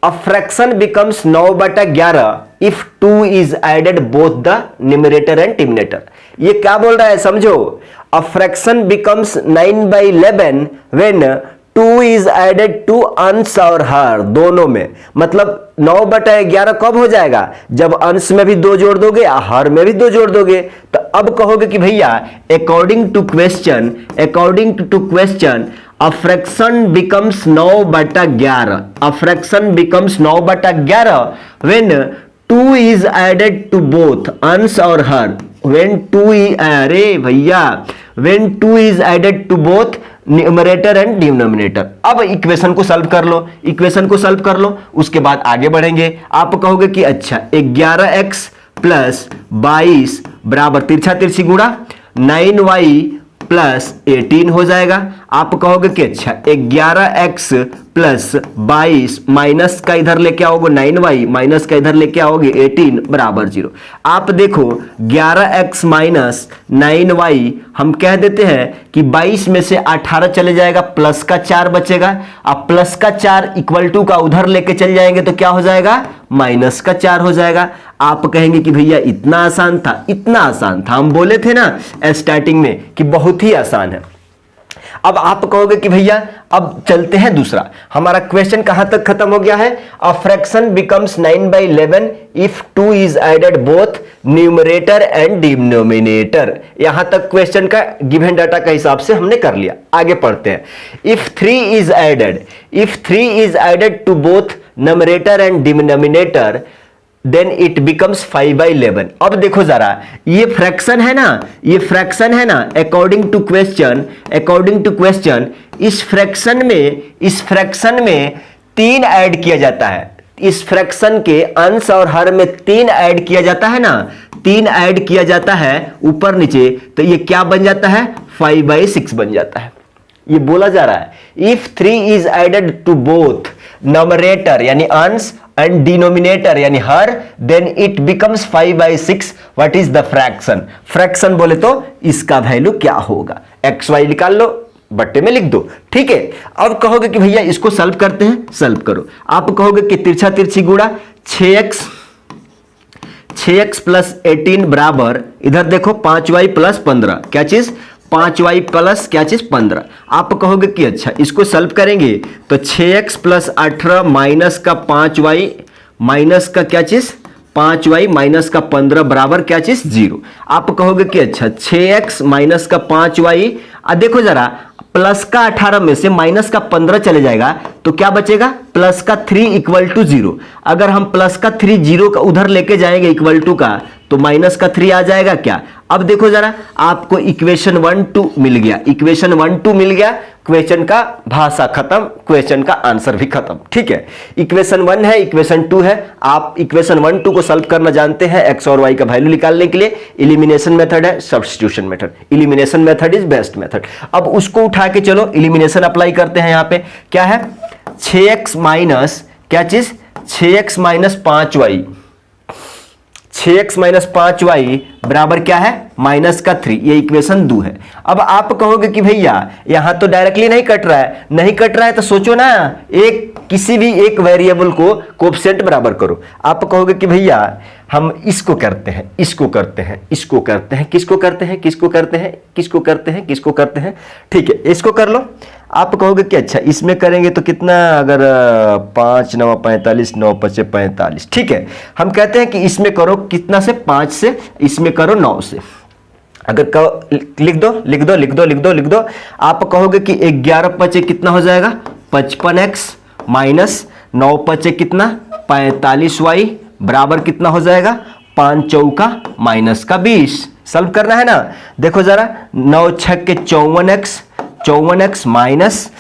a fraction becomes 9/11 if 2 is added both the numerator and denominator. ये क्या बोल रहा है, समझो, a fraction becomes 9/11 when 2 is added to अंश और हर दोनों में। मतलब 9/11 कब हो जाएगा, जब अंश में भी 2 जोड़ दोगे, हर में भी 2 जोड़ दोगे। तो अब कहोगे कि भैया according to question a fraction becomes 9/11, a fraction becomes 9/11 when 2 is added to both अंश और हर, when 2 अरे भैया when 2 is added to both numerator and denominator. अब इक्वेशन को सॉल्व कर लो, उसके बाद आगे बढ़ेंगे। आप कहोगे कि अच्छा 11x प्लस 22 बराबर तिरछा तिरछी गुणा 9y प्लस 18 हो जाएगा। आप कहोगे कि अच्छा 11x प्लस 22 माइनस का इधर लेके आओगे 9y, माइनस का इधर लेके आओगे 18 बराबर 0। आप देखो 11x माइनस 9y, हम कह देते हैं कि 22 में से 18 चले जाएगा, प्लस का 4 बचेगा। अब प्लस का 4 इक्वल टू का उधर लेके चल जाएंगे तो क्या हो जाएगा, माइनस का 4 हो जाएगा। आप कहेंगे कि भैया इतना आसान था, हम बोले थे ना स्टार्टिंग में कि बहुत ही आसान है। अब आप कहोगे कि भैया अब चलते हैं दूसरा, हमारा क्वेश्चन कहां तक खत्म हो गया है, a fraction becomes 9/11 if 2 is added both numerator and denominator. यहां तक क्वेश्चन का गिवन डाटा का हिसाब से हमने कर लिया। आगे पढ़ते हैं, if 3 is added to both numerator and denominator then it becomes 5/11। अब देखो जरा, ये फ्रैक्शन है ना, ये फ्रैक्शन है ना, अकॉर्डिंग टू क्वेश्चन इस फ्रैक्शन में 3 ऐड किया जाता है। इस फ्रैक्शन के अंश और हर में 3 ऐड किया जाता है ना, 3 ऐड किया जाता है ऊपर नीचे, तो ये क्या बन जाता है, 5/6 बन जाता है। ये बोला जा रहा है if 3 is added to both numerator यानी अंश एंड डिनोमिनेटर यानी हर, then it becomes 5/6। What is the fraction? Fraction बोले तो इसका वैल्यू क्या होगा, एक्स वाई निकाल लो, बट्टे में लिख दो, ठीक है। अब कहोगे कि भैया इसको सॉल्व करते हैं, सॉल्व करो। आप कहोगे कि तिरछा तिरछी गुणा 6x प्लस 18 बराबर, इधर देखो 5y प्लस 15, क्या चीज, 5y प्लस क्या चीज 15। आप कहोगे कि अच्छा इसको सॉल्व करेंगे तो 6x प्लस 18 माइनस का 5y माइनस का क्या चीज 5y माइनस का 15 बराबर क्या चीज 0। आप कहोगे कि अच्छा 6x माइनस का 5y, देखो जरा प्लस का 18 में से माइनस का 15 चले जाएगा तो क्या बचेगा, प्लस का 3 इक्वल टू 0। अगर हम प्लस का 3 0 का उधर लेके जाएंगे इक्वल टू का, तो माइनस का 3 आ जाएगा क्या। अब देखो जरा, आपको इक्वेशन 1 2 मिल गया, इक्वेशन 1 2 मिल गया, क्वेश्चन का भाषा खत्म, क्वेश्चन का आंसर भी खत्म, ठीक है। इक्वेशन 1 है, इक्वेशन 2 है। आप इक्वेशन 1 2 को सॉल्व करना जानते हैं, एक्स और वाई का वैल्यू निकालने के लिए एलिमिनेशन मेथड है, substitution method. Elimination method is best method. अब उसको उठा के चलो एलिमिनेशन अप्लाई करते हैं। यहां पे क्या है, 6x माइनस क्या चीज 6x minus 5y, 6x minus 5y बराबर क्या है, माइनस का 3। ये इक्वेशन 2 है। अब आप कहोगे कि भैया यहां तो डायरेक्टली नहीं कट रहा है, नहीं कट रहा है तो सोचो ना, एक किसी भी एक वेरिएबल को कोएफिशिएंट बराबर करो। आप कहोगे कि भैया हम इसको करते हैं, इसको करते हैं, इसको करते हैं, किसको करते हैं, किसको करते हैं, किसको करते हैं, किसको करते हैं, ठीक है, इसको कर लो। आप कहोगे कि अच्छा इसमें करेंगे तो कितना, अगर 5 9 45 9 5 45, ठीक है। हम कहते हैं कि इसमें करो कितना से, 5 से, इसमें करो 9 से। अगर लिख दो लिख दो लिख दो लिख दो लिख दो। आप कहोगे कि 11 5 कितना हो जाएगा, 55x माइनस 9 5 कितना 45y बराबर कितना हो जाएगा, 5 चौका माइनस का 20। सॉल्व करना है ना, देखो जरा 9 6 के 54x माइनस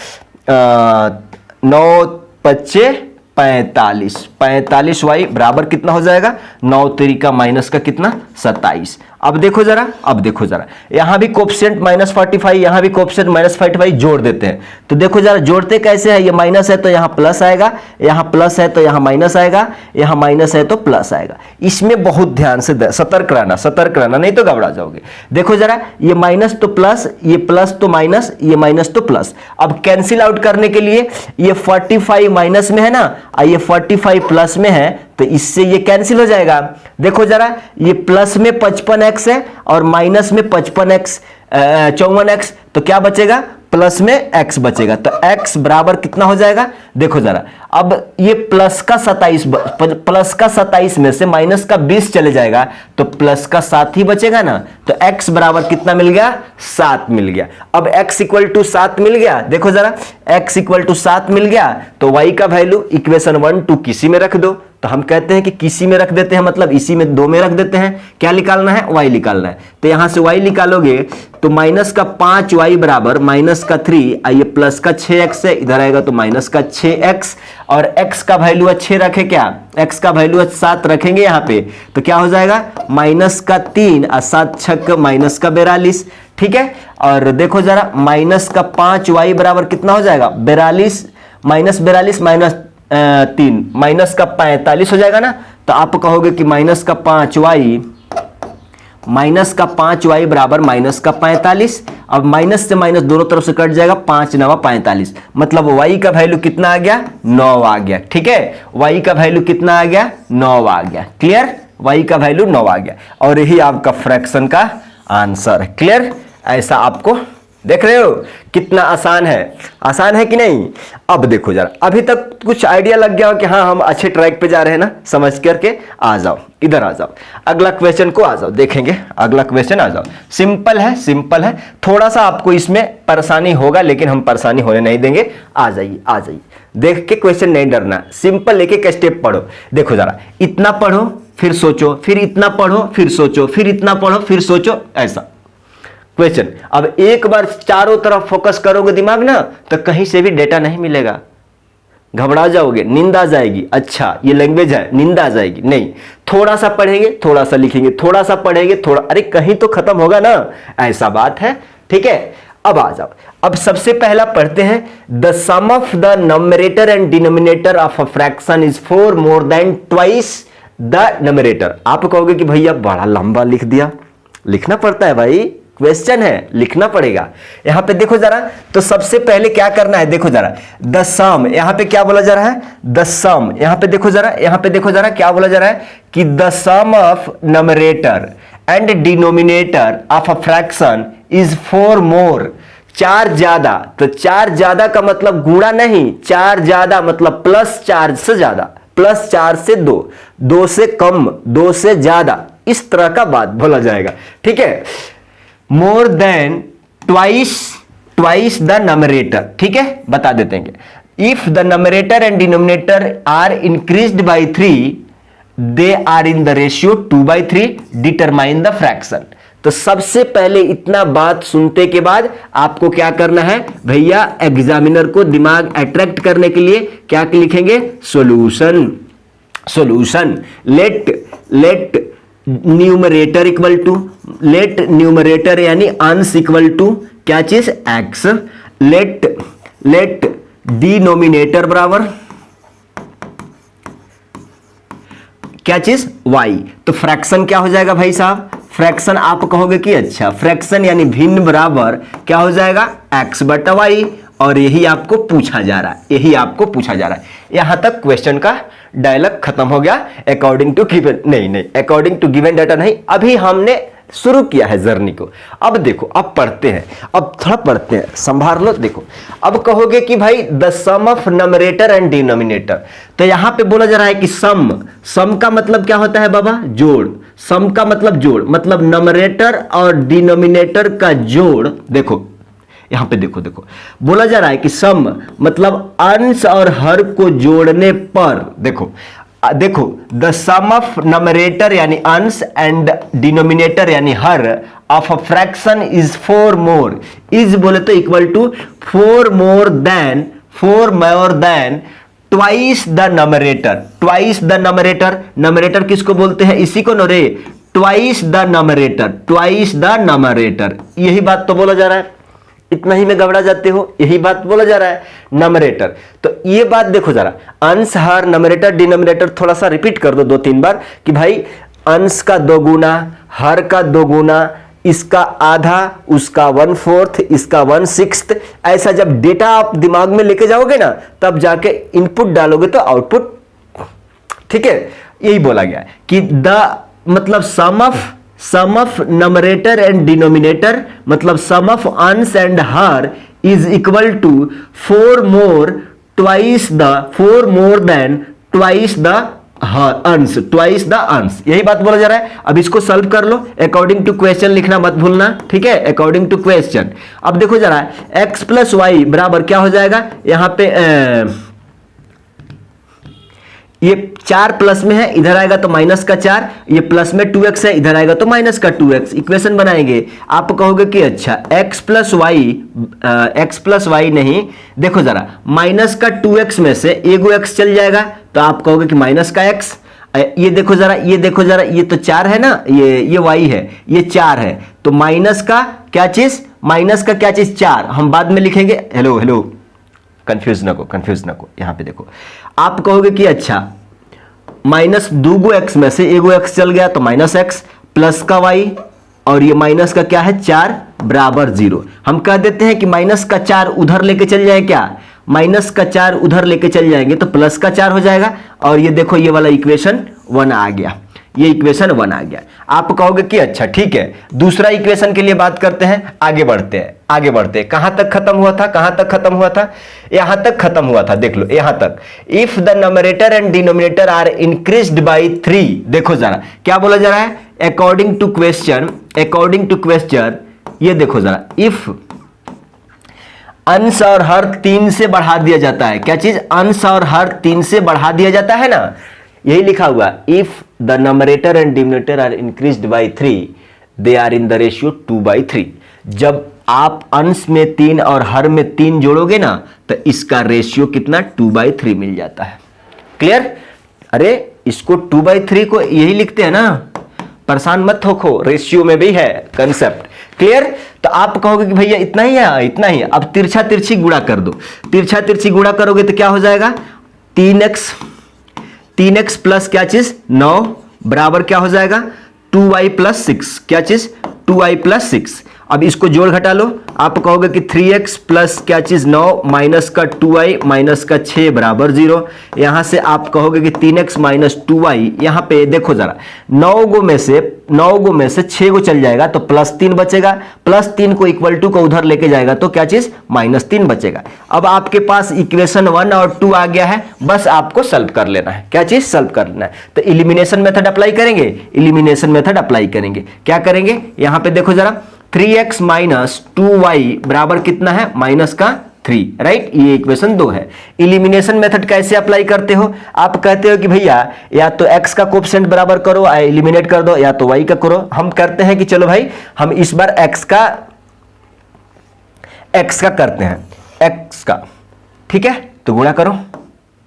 9 5 45y बराबर कितना हो जाएगा, 9 3 का माइनस का कितना 27। अब देखो जरा, अब देखो जरा, यहां भी कोएफिशिएंट -45, यहां भी कोएफिशिएंट -45 जोड़ देते हैं। तो देखो जरा जोड़ते कैसे है, ये माइनस है तो यहां प्लस आएगा, यहां प्लस है तो यहां माइनस आएगा, यहां माइनस है तो प्लस आएगा। इसमें बहुत ध्यान से सतर्क रहना, नहीं तो घबरा जाओगे। देखो जरा, ये माइनस तो प्लस, ये प्लस तो माइनस, ये माइनस तो प्लस। अब कैंसिल आउट करने के लिए ये 45 माइनस में है ना, ये 45 प्लस में है, तो इससे ये कैंसिल हो जाएगा। देखो जरा, ये प्लस में 55x है और माइनस में 54x, तो क्या बचेगा, प्लस में x बचेगा। तो x बराबर कितना हो जाएगा, देखो जरा, अब ये प्लस का 27 में से माइनस का 20 चले जाएगा तो प्लस का 7 ही बचेगा ना। तो x बराबर कितना मिल गया, 7 मिल गया। अब x इक्वल टू 7 मिल गया, देखो जरा x इक्वल टू 7 मिल गया, तो y का वैल्यू इक्वेशन 1 2 किसी में रख दो। तो हम कहते हैं कि किसी में रख देते हैं, मतलब इसी में 2 में रख देते हैं। क्या निकालना है, y निकालना है। तो यहां से y निकालोगे तो माइनस का 5y बराबर माइनस का 3, आइए प्लस का 6x है, इधर आएगा तो माइनस का 6x, और x का वैल्यू 6 रखे, क्या x का वैल्यू 7 रखेंगे यहाँ पे, तो क्या हो जाएगा, माइनस का 3 और 7 6 माइनस का 42, ठीक है। और देखो जरा, माइनस का 5y बराबर कितना हो जाएगा, 42 माइनस 3 माइनस का 45 हो जाएगा ना। तो आप कहोगे कि माइनस का 5y बराबर माइनस का 45। अब माइनस से माइनस दोनों तरफ से कट जाएगा, 5 9 45, मतलब y का वैल्यू कितना आ गया, 9 आ गया, ठीक है। y का वैल्यू कितना आ गया, 9 आ गया, क्लियर, y का वैल्यू 9 आ गया, और यही आपका फ्रैक्शन का आंसर है, क्लियर। ऐसा आपको देख रहे हो कितना आसान है कि नहीं। अब देखो जरा, अभी तक कुछ आइडिया लग गया हो कि हाँ हम अच्छे ट्रैक पे जा रहे हैं ना, समझ करके आ जाओ, इधर आ जाओ, अगला क्वेश्चन को आ जाओ, देखेंगे अगला क्वेश्चन आ जाओ। सिंपल है, थोड़ा सा आपको इसमें परेशानी होगा लेकिन हम परेशानी होने नहीं देंगे। आ जाइए, देख के क्वेश्चन नहीं डरना, सिंपल एक एक स्टेप पढ़ो। देखो जरा, इतना पढ़ो फिर सोचो, फिर इतना पढ़ो फिर सोचो, फिर इतना पढ़ो फिर सोचो, ऐसा क्वेश्चन। अब एक बार चारों तरफ फोकस करोगे दिमाग ना, तो कहीं से भी डेटा नहीं मिलेगा, घबरा जाओगे, नींद आ जाएगी। अच्छा ये लैंग्वेज है, नींद आ जाएगी नहीं, थोड़ा सा पढ़ेंगे थोड़ा सा लिखेंगे, थोड़ा सा पढ़ेंगे थोड़ा, अरे कहीं तो खत्म होगा ना, ऐसा बात है। ठीक है, अब आ जाओ। अब सबसे पहला पढ़ते हैं, the sum of the numerator and denominator of a fraction is 4 more than twice the numerator. आप कहोगे कि भैया बड़ा लंबा लिख दिया, लिखना पड़ता है भाई, क्वेश्चन है, लिखना पड़ेगा। यहां पे देखो जरा, तो सबसे पहले क्या करना है, देखो जरा, द सम, यहां पे क्या बोला जा रहा है, द सम, यहां पे देखो जरा क्या बोला जा रहा है कि the sum of numerator and denominator of a fraction is 4 more, 4 ज्यादा। तो 4 ज्यादा का मतलब गुणा नहीं, 4 ज्यादा मतलब प्लस 4 से ज्यादा, प्लस 4 से 2, 2 से कम, 2 से ज्यादा, इस तरह का बात बोला जाएगा। ठीक है, more than twice the numerator. ठीक है, बता देते हैं if the numerator and denominator are increased by 3 they are in the ratio 2/3, determine the fraction. तो सबसे पहले इतना बात सुनते के बाद आपको क्या करना है भैया, एग्जामिनर को दिमाग अट्रैक्ट करने के लिए क्या लिखेंगे, solution. Let numerator equal to, let numerator यानी अंश इक्वल टू क्या चीज, एक्स। लेट डिनोमिनेटर बराबर क्या चीज, वाई। तो फ्रैक्शन क्या हो जाएगा भाई साहब, फ्रैक्शन आप कहोगे कि अच्छा फ्रैक्शन यानी भिन्न बराबर क्या हो जाएगा, एक्स बटा वाई। और यही आपको पूछा जा रहा है, यहां तक क्वेश्चन का डायलॉग खत्म हो गया। अकॉर्डिंग टू गिवन नहीं, अकॉर्डिंग टू गिवन डाटा नहीं, अभी हमने शुरू किया है जर्नी को। अब देखो, अब पढ़ते हैं, अब थोड़ा पढ़ते हैं, संभाल लो। देखो, अब कहोगे कि भाई the sum of numerator and denominator, तो यहां पे बोला जा रहा है कि सम का मतलब क्या होता है बाबा, जोड़। सम का मतलब जोड़, मतलब नंबरेटर और डिनोमिनेटर का जोड़। देखो यहां पे देखो बोला जा रहा है कि सम मतलब अंश और हर को जोड़ने पर, देखो द सम ऑफ नंबरेटर यानी अंश एंड डिनोमिनेटर यानी हर of a fraction is 4 more, is बोले तो equal to 4 more than twice the numerator. Numerator किसको बोलते हैं, इसी को नो रे, ट्वाइस द नंबरेटर। यही बात तो बोला जा रहा है, इतना ही में घबरा जाते हो, यही बात बोला जा रहा है, नंबरेटर। तो ये बात देखो जरा, अंश हर नंबरेटर डिनोमिनेटर, थोड़ा सा रिपीट कर दो 2-3 बार कि भाई अंश का 2 गुना, हर का 2 गुना, इसका आधा, उसका 1/4, इसका 1/6। ऐसा जब डेटा आप दिमाग में लेके जाओगे ना, तब जाके इनपुट डालोगे तो आउटपुट। ठीक है, यही बोला गया कि द मतलब sum of numerator and denominator मतलब सम ऑफ अंश एंड हर is equal to 4 more than twice the अंश। यही बात बोला जा रहा है। अब इसको सॉल्व कर लो, अकॉर्डिंग टू क्वेश्चन लिखना मत भूलना। ठीक है, अकॉर्डिंग टू क्वेश्चन। अब देखो जरा, x प्लस वाई बराबर क्या हो जाएगा, यहां पे ये 4 प्लस में है, इधर आएगा तो माइनस का 4, ये प्लस में 2x है, इधर आएगा तो माइनस का 2x। इक्वेशन बनाएंगे, आप कहोगे कि अच्छा x प्लस वाई नहीं, देखो जरा माइनस का 2x में से एगो x चल जाएगा, तो आप कहोगे कि माइनस का x। ये देखो जरा, ये तो 4 है ना, ये y है, ये 4 है, तो माइनस का क्या चीज, 4 हम बाद में लिखेंगे। हेलो कंफ्यूज ना को। यहां पे देखो, आप कहोगे कि अच्छा माइनस 2 एक्स में से एगो एक्स चल गया तो माइनस एक्स, प्लस का वाई, और ये माइनस का क्या है 4 बराबर 0। हम कह देते हैं कि माइनस का 4 उधर लेके चल जाए, क्या माइनस का 4 उधर लेके चल जाएंगे तो प्लस का 4 हो जाएगा। और ये देखो, ये वाला इक्वेशन 1 आ गया। ये इक्वेशन 1 आ गया। आप कहोगे कि अच्छा ठीक है, दूसरा इक्वेशन के लिए बात करते हैं, आगे बढ़ते हैं। कहां तक खत्म हुआ था? यहां तक खत्म हुआ था, देख लो यहां तक। If the numerator and denominator are increased by 3, देखो जरा क्या बोला जा रहा है, अकॉर्डिंग टू क्वेश्चन, ये देखो जरा, इफ अंश और हर 3 से बढ़ा दिया जाता है, क्या चीज, अंश और हर 3 से बढ़ा दिया जाता है ना, यही लिखा हुआ, if the numerator and denominator are increased by 3 they are in the ratio 2/3। जब आप अंश में 3 और हर में 3 जोड़ोगे ना तो इसका रेशियो कितना, 2/3 मिल जाता है। क्लियर? अरे इसको 2/3 को यही लिखते हैं ना, परेशान मत होखो, रेशियो में भी है कंसेप्ट। क्लियर? तो आप कहोगे कि भैया इतना ही है, इतना ही। अब तिरछा तिरछी गुणा कर दो, तिरछा तिरछी गुणा करोगे तो क्या हो जाएगा, 3x प्लस क्या चीज 9 बराबर क्या हो जाएगा 2y प्लस 6, क्या चीज 2y प्लस 6। अब इसको जोड़ घटा लो, आप कहोगे कि 3x प्लस क्या चीज 9 माइनस का 2y माइनस का 6 बराबर 0। यहां से आप कहोगे कि 3x माइनस 2y, यहां पे देखो जरा 9 गो में से 6 गो चल जाएगा तो +3 बचेगा, +3 को इक्वल टू को उधर लेके जाएगा तो क्या चीज -3 बचेगा। अब आपके पास इक्वेशन 1 और 2 आ गया है, बस आपको सॉल्व कर लेना है, क्या चीज सॉल्व कर लेना है। तो एलिमिनेशन मेथड अप्लाई करेंगे, क्या करेंगे, यहां पे देखो जरा 3x माइनस 2y बराबर कितना है, माइनस का 3, राइट, ये इक्वेशन 2 है। इलिमिनेशन मेथड कैसे अप्लाई करते हो, आप कहते हो कि भैया या तो x का कोफिशिएंट बराबर करो, एलिमिनेट कर दो, या तो y का करो। हम करते हैं कि चलो भाई हम इस बार x का करते हैं, x का, ठीक है, तो गुणा करो,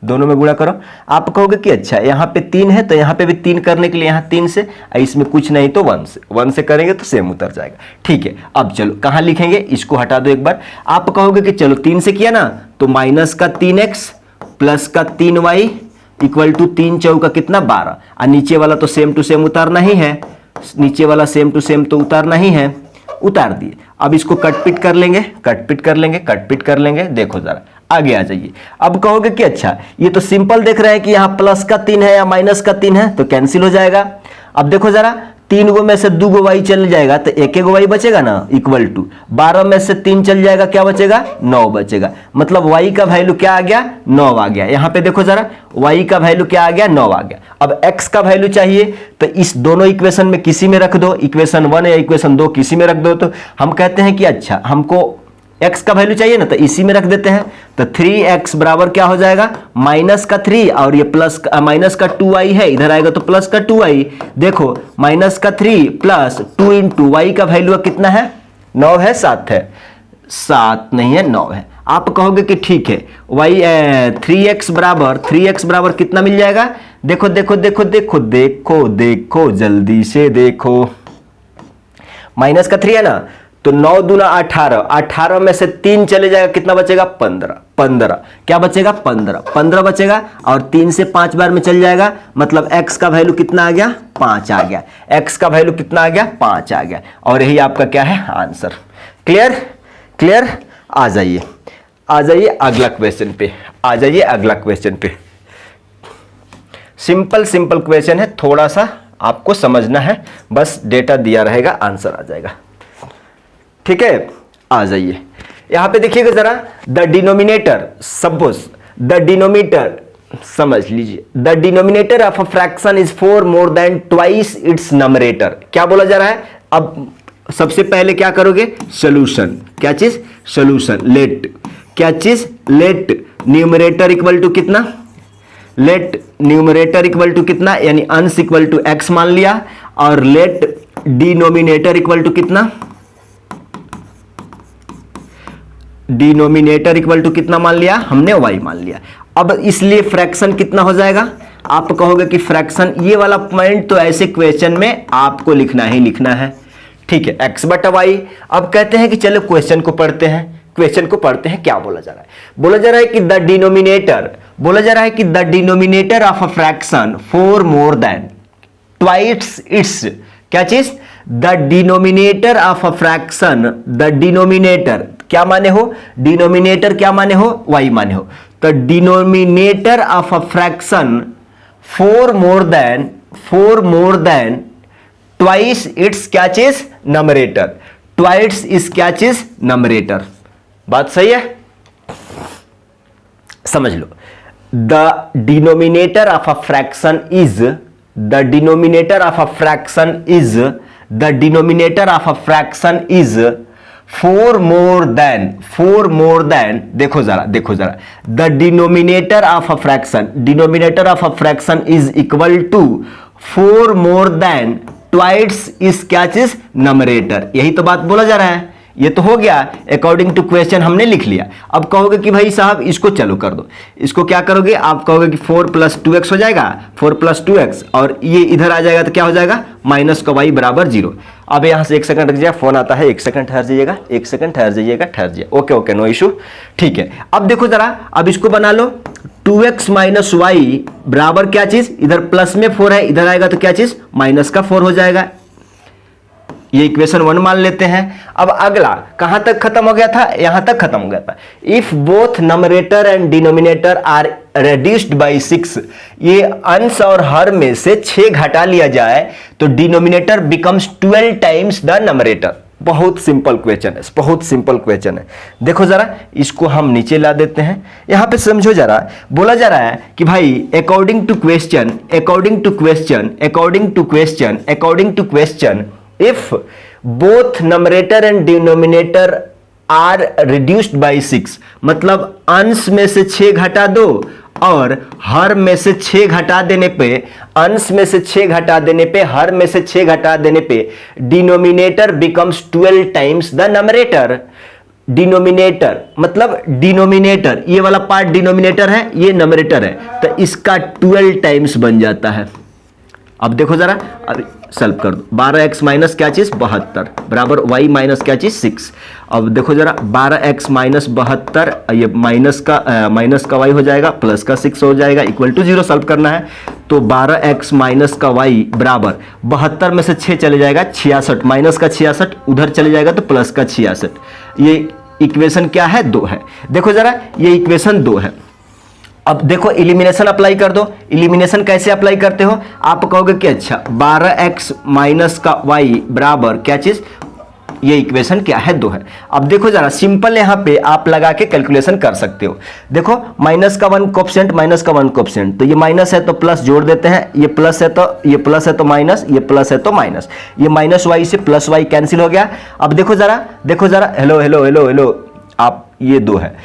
दोनों में गुणा करो। आप कहोगे कि अच्छा यहां पे 3 है तो यहां पे भी 3 करने के लिए यहां 3 से, इसमें कुछ नहीं तो 1 से करेंगे तो सेम उतर जाएगा। ठीक है, अब चलो कहां लिखेंगे, इसको हटा दो एक बार। आप कहोगे कि चलो 3 से किया ना तो माइनस का 3x प्लस का 3y इक्वल टू 3 चौका कितना 12, और नीचे वाला तो सेम टू सेम उतारना ही है, नीचे वाला सेम टू सेम तो उतारना ही है, उतार दिए। अब इसको कटपिट कर लेंगे, देखो जरा आगे आ जाइए। अब कहोगे कि अच्छा ये तो सिंपल देख रहे हैं कि यहाँ प्लस का 3 है या माइनस का 3 है तो कैंसिल हो जाएगा। अब देखो जरा 3 गो में से 2 गो y चल जाएगा तो 1 y बचेगा ना, इक्वल टू 12 में से 3 चल जाएगा, क्या बचेगा 9 बचेगा। मतलब y का वैल्यू क्या आ गया 9 आ गया। यहाँ पे देखो जरा y का वैल्यू क्या आ गया 9 आ गया। अब x का वैल्यू चाहिए तो इस दोनों इक्वेशन में किसी में रख दो, इक्वेशन 1 या इक्वेशन 2 किसी में रख दो। तो हम कहते हैं कि अच्छा हमको x का वैल्यू चाहिए ना तो इसी में रख देते हैं। तो 3x बराबर क्या हो जाएगा माइनस का 3 और ये प्लस माइनस का 2y है, इधर आएगा तो प्लस का 2y। देखो माइनस का 3 प्लस 2 इंटू y का वैल्यू कितना है 9 है 7 है, 7 नहीं है 9 है। आप कहोगे कि ठीक है y 3x बराबर कितना मिल जाएगा, देखो देखो देखो देखो देखो देखो जल्दी से देखो, माइनस का 3 है ना तो 9 दूना 18, 18 में से 3 चले जाएगा कितना बचेगा 15, क्या बचेगा 15 बचेगा और 3 से 5 बार में चल जाएगा। मतलब x का वैल्यू कितना आ गया 5 आ गया, x का वैल्यू कितना आ गया 5 आ गया। और यही आपका क्या है आंसर। क्लियर? आ जाइए अगला क्वेश्चन पे, सिंपल क्वेश्चन है, थोड़ा सा आपको समझना है, बस डेटा दिया रहेगा आंसर आ जाएगा। ठीक है, आ जाइए यहां पे देखिएगा जरा, the denominator, suppose the denominator, समझ लीजिए, the denominator of a fraction is 4 more than twice its numerator. क्या बोला जा रहा है, अब सबसे पहले क्या करोगे सॉल्यूशन, क्या चीज सॉल्यूशन, लेट क्या चीज लेट न्यूमरेटर इक्वल टू कितना, लेट न्यूमरेटर इक्वल टू कितना यानी अंश इक्वल टू x मान लिया, और लेट डिनोमिनेटर इक्वल टू कितना, डिनोमिनेटर इक्वल टू कितना मान लिया हमने y मान लिया। अब इसलिए फ्रैक्शन कितना हो जाएगा, आप कहोगे कि फ्रैक्शन, ये वाला पॉइंट तो ऐसे क्वेश्चन में आपको लिखना ही लिखना है। ठीक है, x बटा y। अब कहते हैं कि चलो क्वेश्चन को पढ़ते हैं, क्या बोला जा रहा है, बोला जा रहा है कि the denominator of a fraction 4 more than twice its, क्या चीज the denominator of a fraction, the denominator क्या माने हो, डिनोमिनेटर क्या माने हो y माने हो, तो denominator of a fraction 4 more then 4 more than twice its क्या चीज नमरेटर, ट्वाइस इज क्या चीज नमरेटर। बात सही है, समझ लो। The denominator of a fraction is, the denominator of a fraction is, the denominator of a fraction is 4 more than, देखो जरा, the denominator of a fraction, denominator of a fraction is equal to 4 more than twice is क्या चीज numerator. यही तो बात बोला जा रहा है, ये तो हो गया। अकॉर्डिंग टू क्वेश्चन हमने लिख लिया। अब कहोगे कि भाई साहब इसको चालू कर दो, इसको क्या करोगे आप, कहोगे कि 4 + 2x हो जाएगा, 4 + 2x, और ये इधर आ जाएगा तो क्या हो जाएगा माइनस का y बराबर 0। अब यहां से 1 सेकंड रख जाएगा, फोन आता है, 1 सेकंड ठहर जाइएगा, 1 सेकंड ठहर जाइएगा, ठहर जाइए, ओके नो इशू, ठीक है। अब देखो जरा, अब इसको बना लो, 2x - y बराबर क्या चीज, इधर प्लस में 4 है, इधर आएगा तो क्या चीज माइनस का 4 हो जाएगा। ये इक्वेशन 1 मान लेते हैं। अब अगला कहां तक खत्म हो गया था, यहां तक खत्म हो गया था। If both numerator and denominator are reduced by 6, ये अंश और हर में से 6 घटा लिया जाए तो denominator becomes 12 times the numerator. बहुत सिंपल क्वेश्चन है, बहुत सिंपल क्वेश्चन है। देखो जरा, इसको हम नीचे ला देते हैं, यहां पे समझो जरा। बोला जा रहा है कि भाई according to question, according to question, according to question, according to question, if both numerator and denominator are reduced by 6, मतलब अंश में से 6 घटा दो और हर में से 6 घटा देने पे, अंश में से 6 घटा देने पे, हर में से 6 घटा देने पे denominator becomes 12 times the numerator. Denominator मतलब डिनोमिनेटर, ये वाला पार्ट डिनोमिनेटर है, ये नमरेटर है, तो इसका 12 टाइम्स बन जाता है। अब देखो जरा, अब सॉल्व कर दो, 12x माइनस क्या चीज 72 बराबर y माइनस क्या चीज 6। अब देखो जरा, 12x माइनस 72, ये माइनस का y हो जाएगा, प्लस का 6 हो जाएगा, इक्वल टू 0 सॉल्व करना है। तो 12x माइनस का y बराबर 72 में से 6 चले जाएगा 66, माइनस का 66 उधर चले जाएगा तो प्लस का 66। ये इक्वेशन क्या है 2 है। देखो जरा, ये इक्वेशन 2 है। अब देखो इलिमिनेशन अप्लाई कर दो। इलिमिनेशन कैसे अप्लाई करते हो, आप कहोगे कि अच्छा 12x माइनस का y बराबर क्या चीज, ये इक्वेशन क्या है 2 है। अब देखो जरा, सिंपल यहां पे आप लगा के कैलकुलेशन कर सकते हो। देखो माइनस का 1 कोएफिशिएंट, माइनस का 1 कोएफिशिएंट, तो ये माइनस है तो प्लस जोड़ देते हैं, ये प्लस है तो ये प्लस है तो माइनस, ये प्लस है तो माइनस, ये माइनस y से प्लस y कैंसिल हो गया। अब देखो जरा, देखो जरा, हेलो हेलो हेलो हेलो, आप ये 2 है,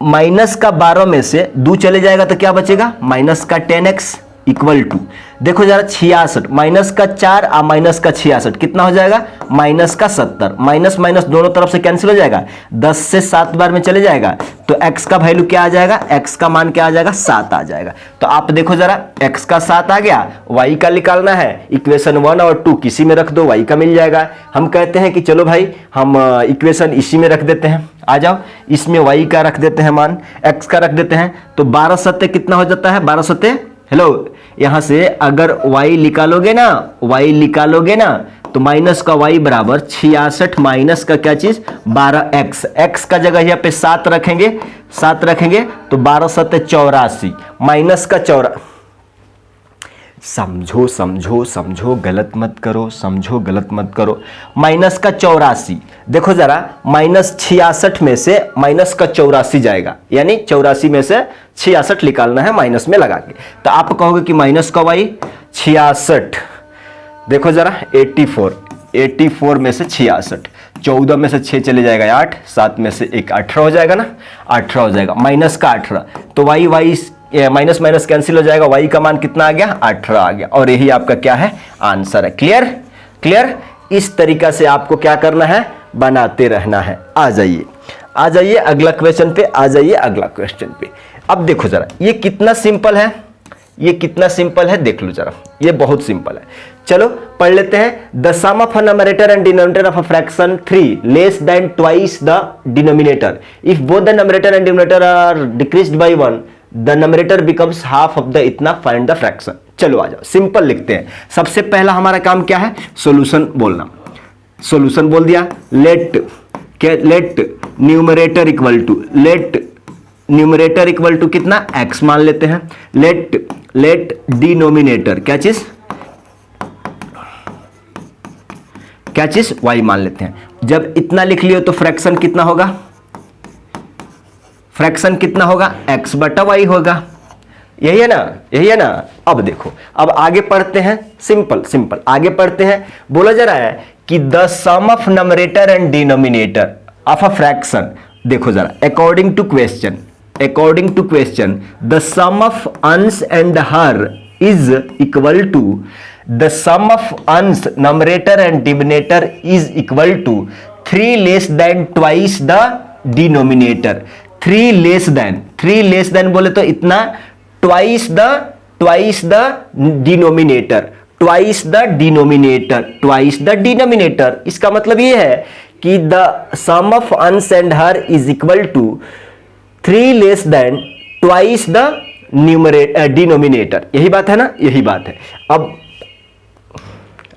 माइनस का 12 में से 2 चले जाएगा तो क्या बचेगा माइनस का 10x इक्वल टू, देखो जरा 66, माइनस का 4 और माइनस का 66 कितना हो जाएगा माइनस का 70, माइनस माइनस दोनों तरफ से कैंसिल हो जाएगा, 10 से 7 बार में चले जाएगा तो x का वैल्यू क्या आ जाएगा, x का मान क्या आ जाएगा 7 आ जाएगा। तो आप देखो जरा, x का 7 आ गया, y का निकालना है, इक्वेशन 1 और 2 किसी में रख दो, y का मिल जाएगा। हम कहते हैं कि चलो भाई हम इक्वेशन इसी में रख देते हैं, आ जाओ इसमें y का रख देते हैं मान, x का रख देते हैं, तो 12 सत्ते कितना हो जाता है 12 सत्ते, हेलो यहां से अगर y निकालोगे ना, y निकालोगे ना तो माइनस का y बराबर 66 माइनस का क्या चीज 12x, x का जगह यहाँ पे 7 रखेंगे, 7 रखेंगे तो 12 सत्ते 84 माइनस का 4, समझो समझो समझो, गलत मत करो, समझो गलत मत करो, माइनस का 84। देखो जरा, माइनस 66 में से माइनस का 84 जाएगा, यानी 84 में से 66 निकालना है माइनस में लगा के, तो आप कहोगे कि माइनस का y 66, देखो जरा 84, 84 में से 66, 14 में से 6 चले जाएगा 8, 7 में से 1 18 हो जाएगा ना, 18 हो जाएगा, माइनस का 18, तो y माइनस माइनस कैंसिल हो जाएगा, y का मान कितना आ गया 18 आ गया, और यही आपका क्या है आंसर है। क्लियर क्लियर, इस तरीका से आपको क्या करना है बनाते रहना है। आ जाइए आ जाइए अगला क्वेश्चन पे, आ जाइए अगला क्वेश्चन पे। अब देखो जरा, ये कितना सिंपल है, ये कितना सिंपल है देख लो जरा, ये बहुत सिंपल है। चलो पढ़ लेते हैं। The sum of a numerator and denominator of a fraction 3 less than twice the denominator, if both the numerator and denominator are decreased by 1 the numerator becomes half of the इतना, find the fraction. चलो आ जाओ, simple लिखते हैं। सबसे पहला हमारा काम क्या है, सॉल्यूशन बोलना। सॉल्यूशन बोल दिया, let numerator equal to, let numerator equal to कितना x मान लेते हैं, लेट लेट डिनोमिनेटर क्या चीज y मान लेते हैं। जब इतना लिख लियो तो फ्रैक्शन कितना होगा, फ्रैक्शन कितना होगा, x बटा y होगा। यही है ना, यही है ना। अब देखो, अब आगे पढ़ते हैं, सिंपल सिंपल आगे पढ़ते हैं। बोला जा रहा है कि the sum of numerator and denominator of a fraction, देखो जरा, according to question the sum of अंश एंड हर is equal to the sum of अंश numerator and denominator is equal to 3 less than twice the denominator. 3 less than बोले तो इतना, twice the denominator. इसका मतलब ये है कि द सम ऑफ अंश एंड हर is equal to 3 less than twice the denominator. यही बात है ना, यही बात है। अब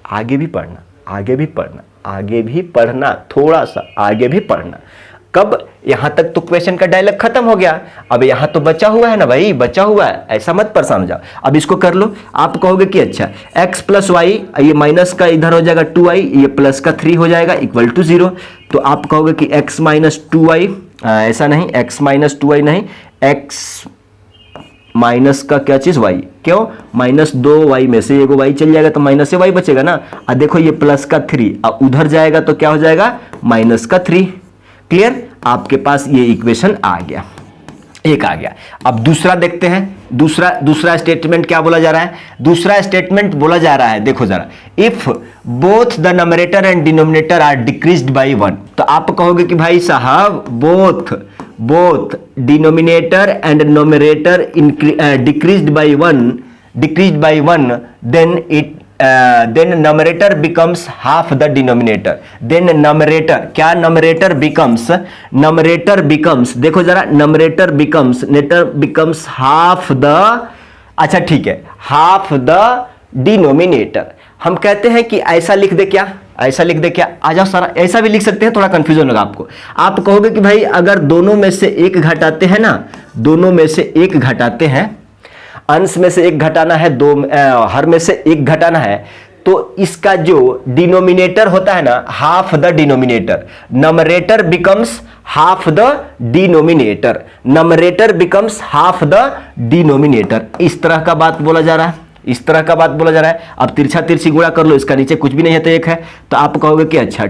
आगे भी पढ़ना, थोड़ा सा आगे भी पढ़ना। कब, यहां तक तो क्वेश्चन का डायलॉग खत्म हो गया, अब यहां तो बचा हुआ है ना भाई, बचा हुआ है, ऐसा मत परेशान हो जाओ। अब इसको कर लो। आप कहोगे कि अच्छा x प्लस वाई, ये माइनस का इधर हो जाएगा 2y, ये प्लस का 3 हो जाएगा इक्वल टू 0। तो आप कहोगे कि x माइनस 2y, ऐसा नहीं, x माइनस 2y नहीं, x माइनस का क्या चीज y, क्यों, माइनस 2y में से एगो y चल जाएगा तो माइनस से y बचेगा ना। अब देखो ये प्लस का 3 अब उधर जाएगा तो क्या हो जाएगा, माइनस का 3। क्लियर, आपके पास ये इक्वेशन आ गया, एक आ गया। अब दूसरा देखते हैं। दूसरा स्टेटमेंट क्या बोला जा रहा है, दूसरा स्टेटमेंट बोला जा रहा है, देखो जरा, if both the numerator and denominator are decreased by 1। तो आप कहोगे कि भाई साहब both denominator and nominator decreased by 1, then numerator becomes half the denominator। then numerator becomes देखो जरा, numerator becomes half the, अच्छा ठीक है, half the denominator। हम कहते हैं कि ऐसा लिख दे क्या, आ जाओ सारा, ऐसा भी लिख सकते हैं, थोड़ा कंफ्यूजन होगा आपको। आप कहोगे कि भाई अगर दोनों में से एक घटाते हैं ना, अंश में से एक घटाना है, हर में से एक घटाना है, तो इसका जो डिनोमिनेटर होता है ना, half the denominator, numerator becomes half the denominator, इस तरह का बात बोला जा रहा है। अब तिरछा तिरछी गुणा कर लो, इसका नीचे कुछ भी नहीं है तो एक है, तो आप कहोगे कि अच्छा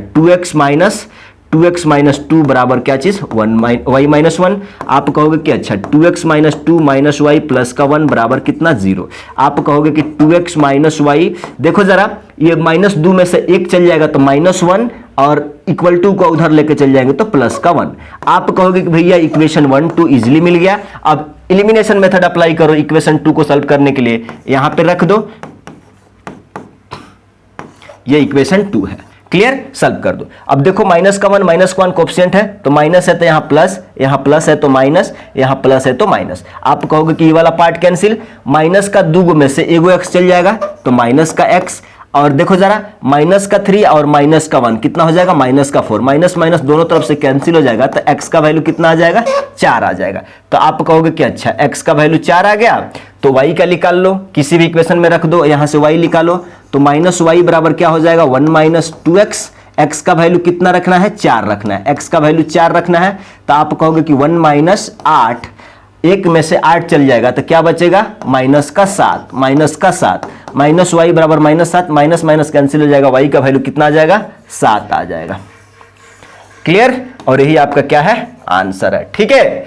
2x माइनस 2 बराबर क्या चीज, y माइनस 1। आप कहोगे कि अच्छा 2x minus 2 minus y plus का 1 बराबर कितना, 0। आप कहोगे कि 2x माइनस y, देखो जरा, ये माइनस 2 में से एक चल जाएगा तो माइनस 1, और इक्वल टू को उधर लेके चल जाएंगे तो प्लस का 1। आप कहोगे कि भैया इक्वेशन 1 2 इजिली मिल गया। अब एलिमिनेशन मेथड अप्लाई करो इक्वेशन 2 को सॉल्व करने के लिए, यहां पे रख दो, ये इक्वेशन 2 है। क्लियर, सॉल्व कर दो। अब देखो माइनस का 1 कोएफिशिएंट है, तो माइनस है तो यहाँ प्लस है तो माइनस, यहाँ प्लस है तो माइनस। आप कहोगे कि ये वाला पार्ट कैंसिल, माइनस का 2 में से एगो x चल जाएगा तो माइनस का x, और देखो जरा माइनस का 3 और माइनस का 1 कितना हो जाएगा, माइनस का 4, माइनस माइनस दोनों तरफ से कैंसिल हो जाएगा, तो x का वैल्यू कितना आ जाएगा, 4 आ जाएगा। तो आप कहोगे कि अच्छा x का वैल्यू 4 आ गया, तो y का निकाल लो, किसी भी इक्वेशन में रख दो, यहां से y निकालो, तो माइनस y बराबर क्या हो जाएगा, 1 माइनस 2x। x का वैल्यू कितना रखना है, 4 रखना है, x का वैल्यू 4 रखना है, तो आप कहोगे कि 1 माइनस 8, एक में से 8 चल जाएगा तो क्या बचेगा, माइनस का 7, माइनस y बराबर माइनस 7, माइनस माइनस कैंसिल हो जाएगा, y का वैल्यू कितना आ जाएगा, 7 आ जाएगा। क्लियर, और यही आपका क्या है, आंसर है। ठीक है।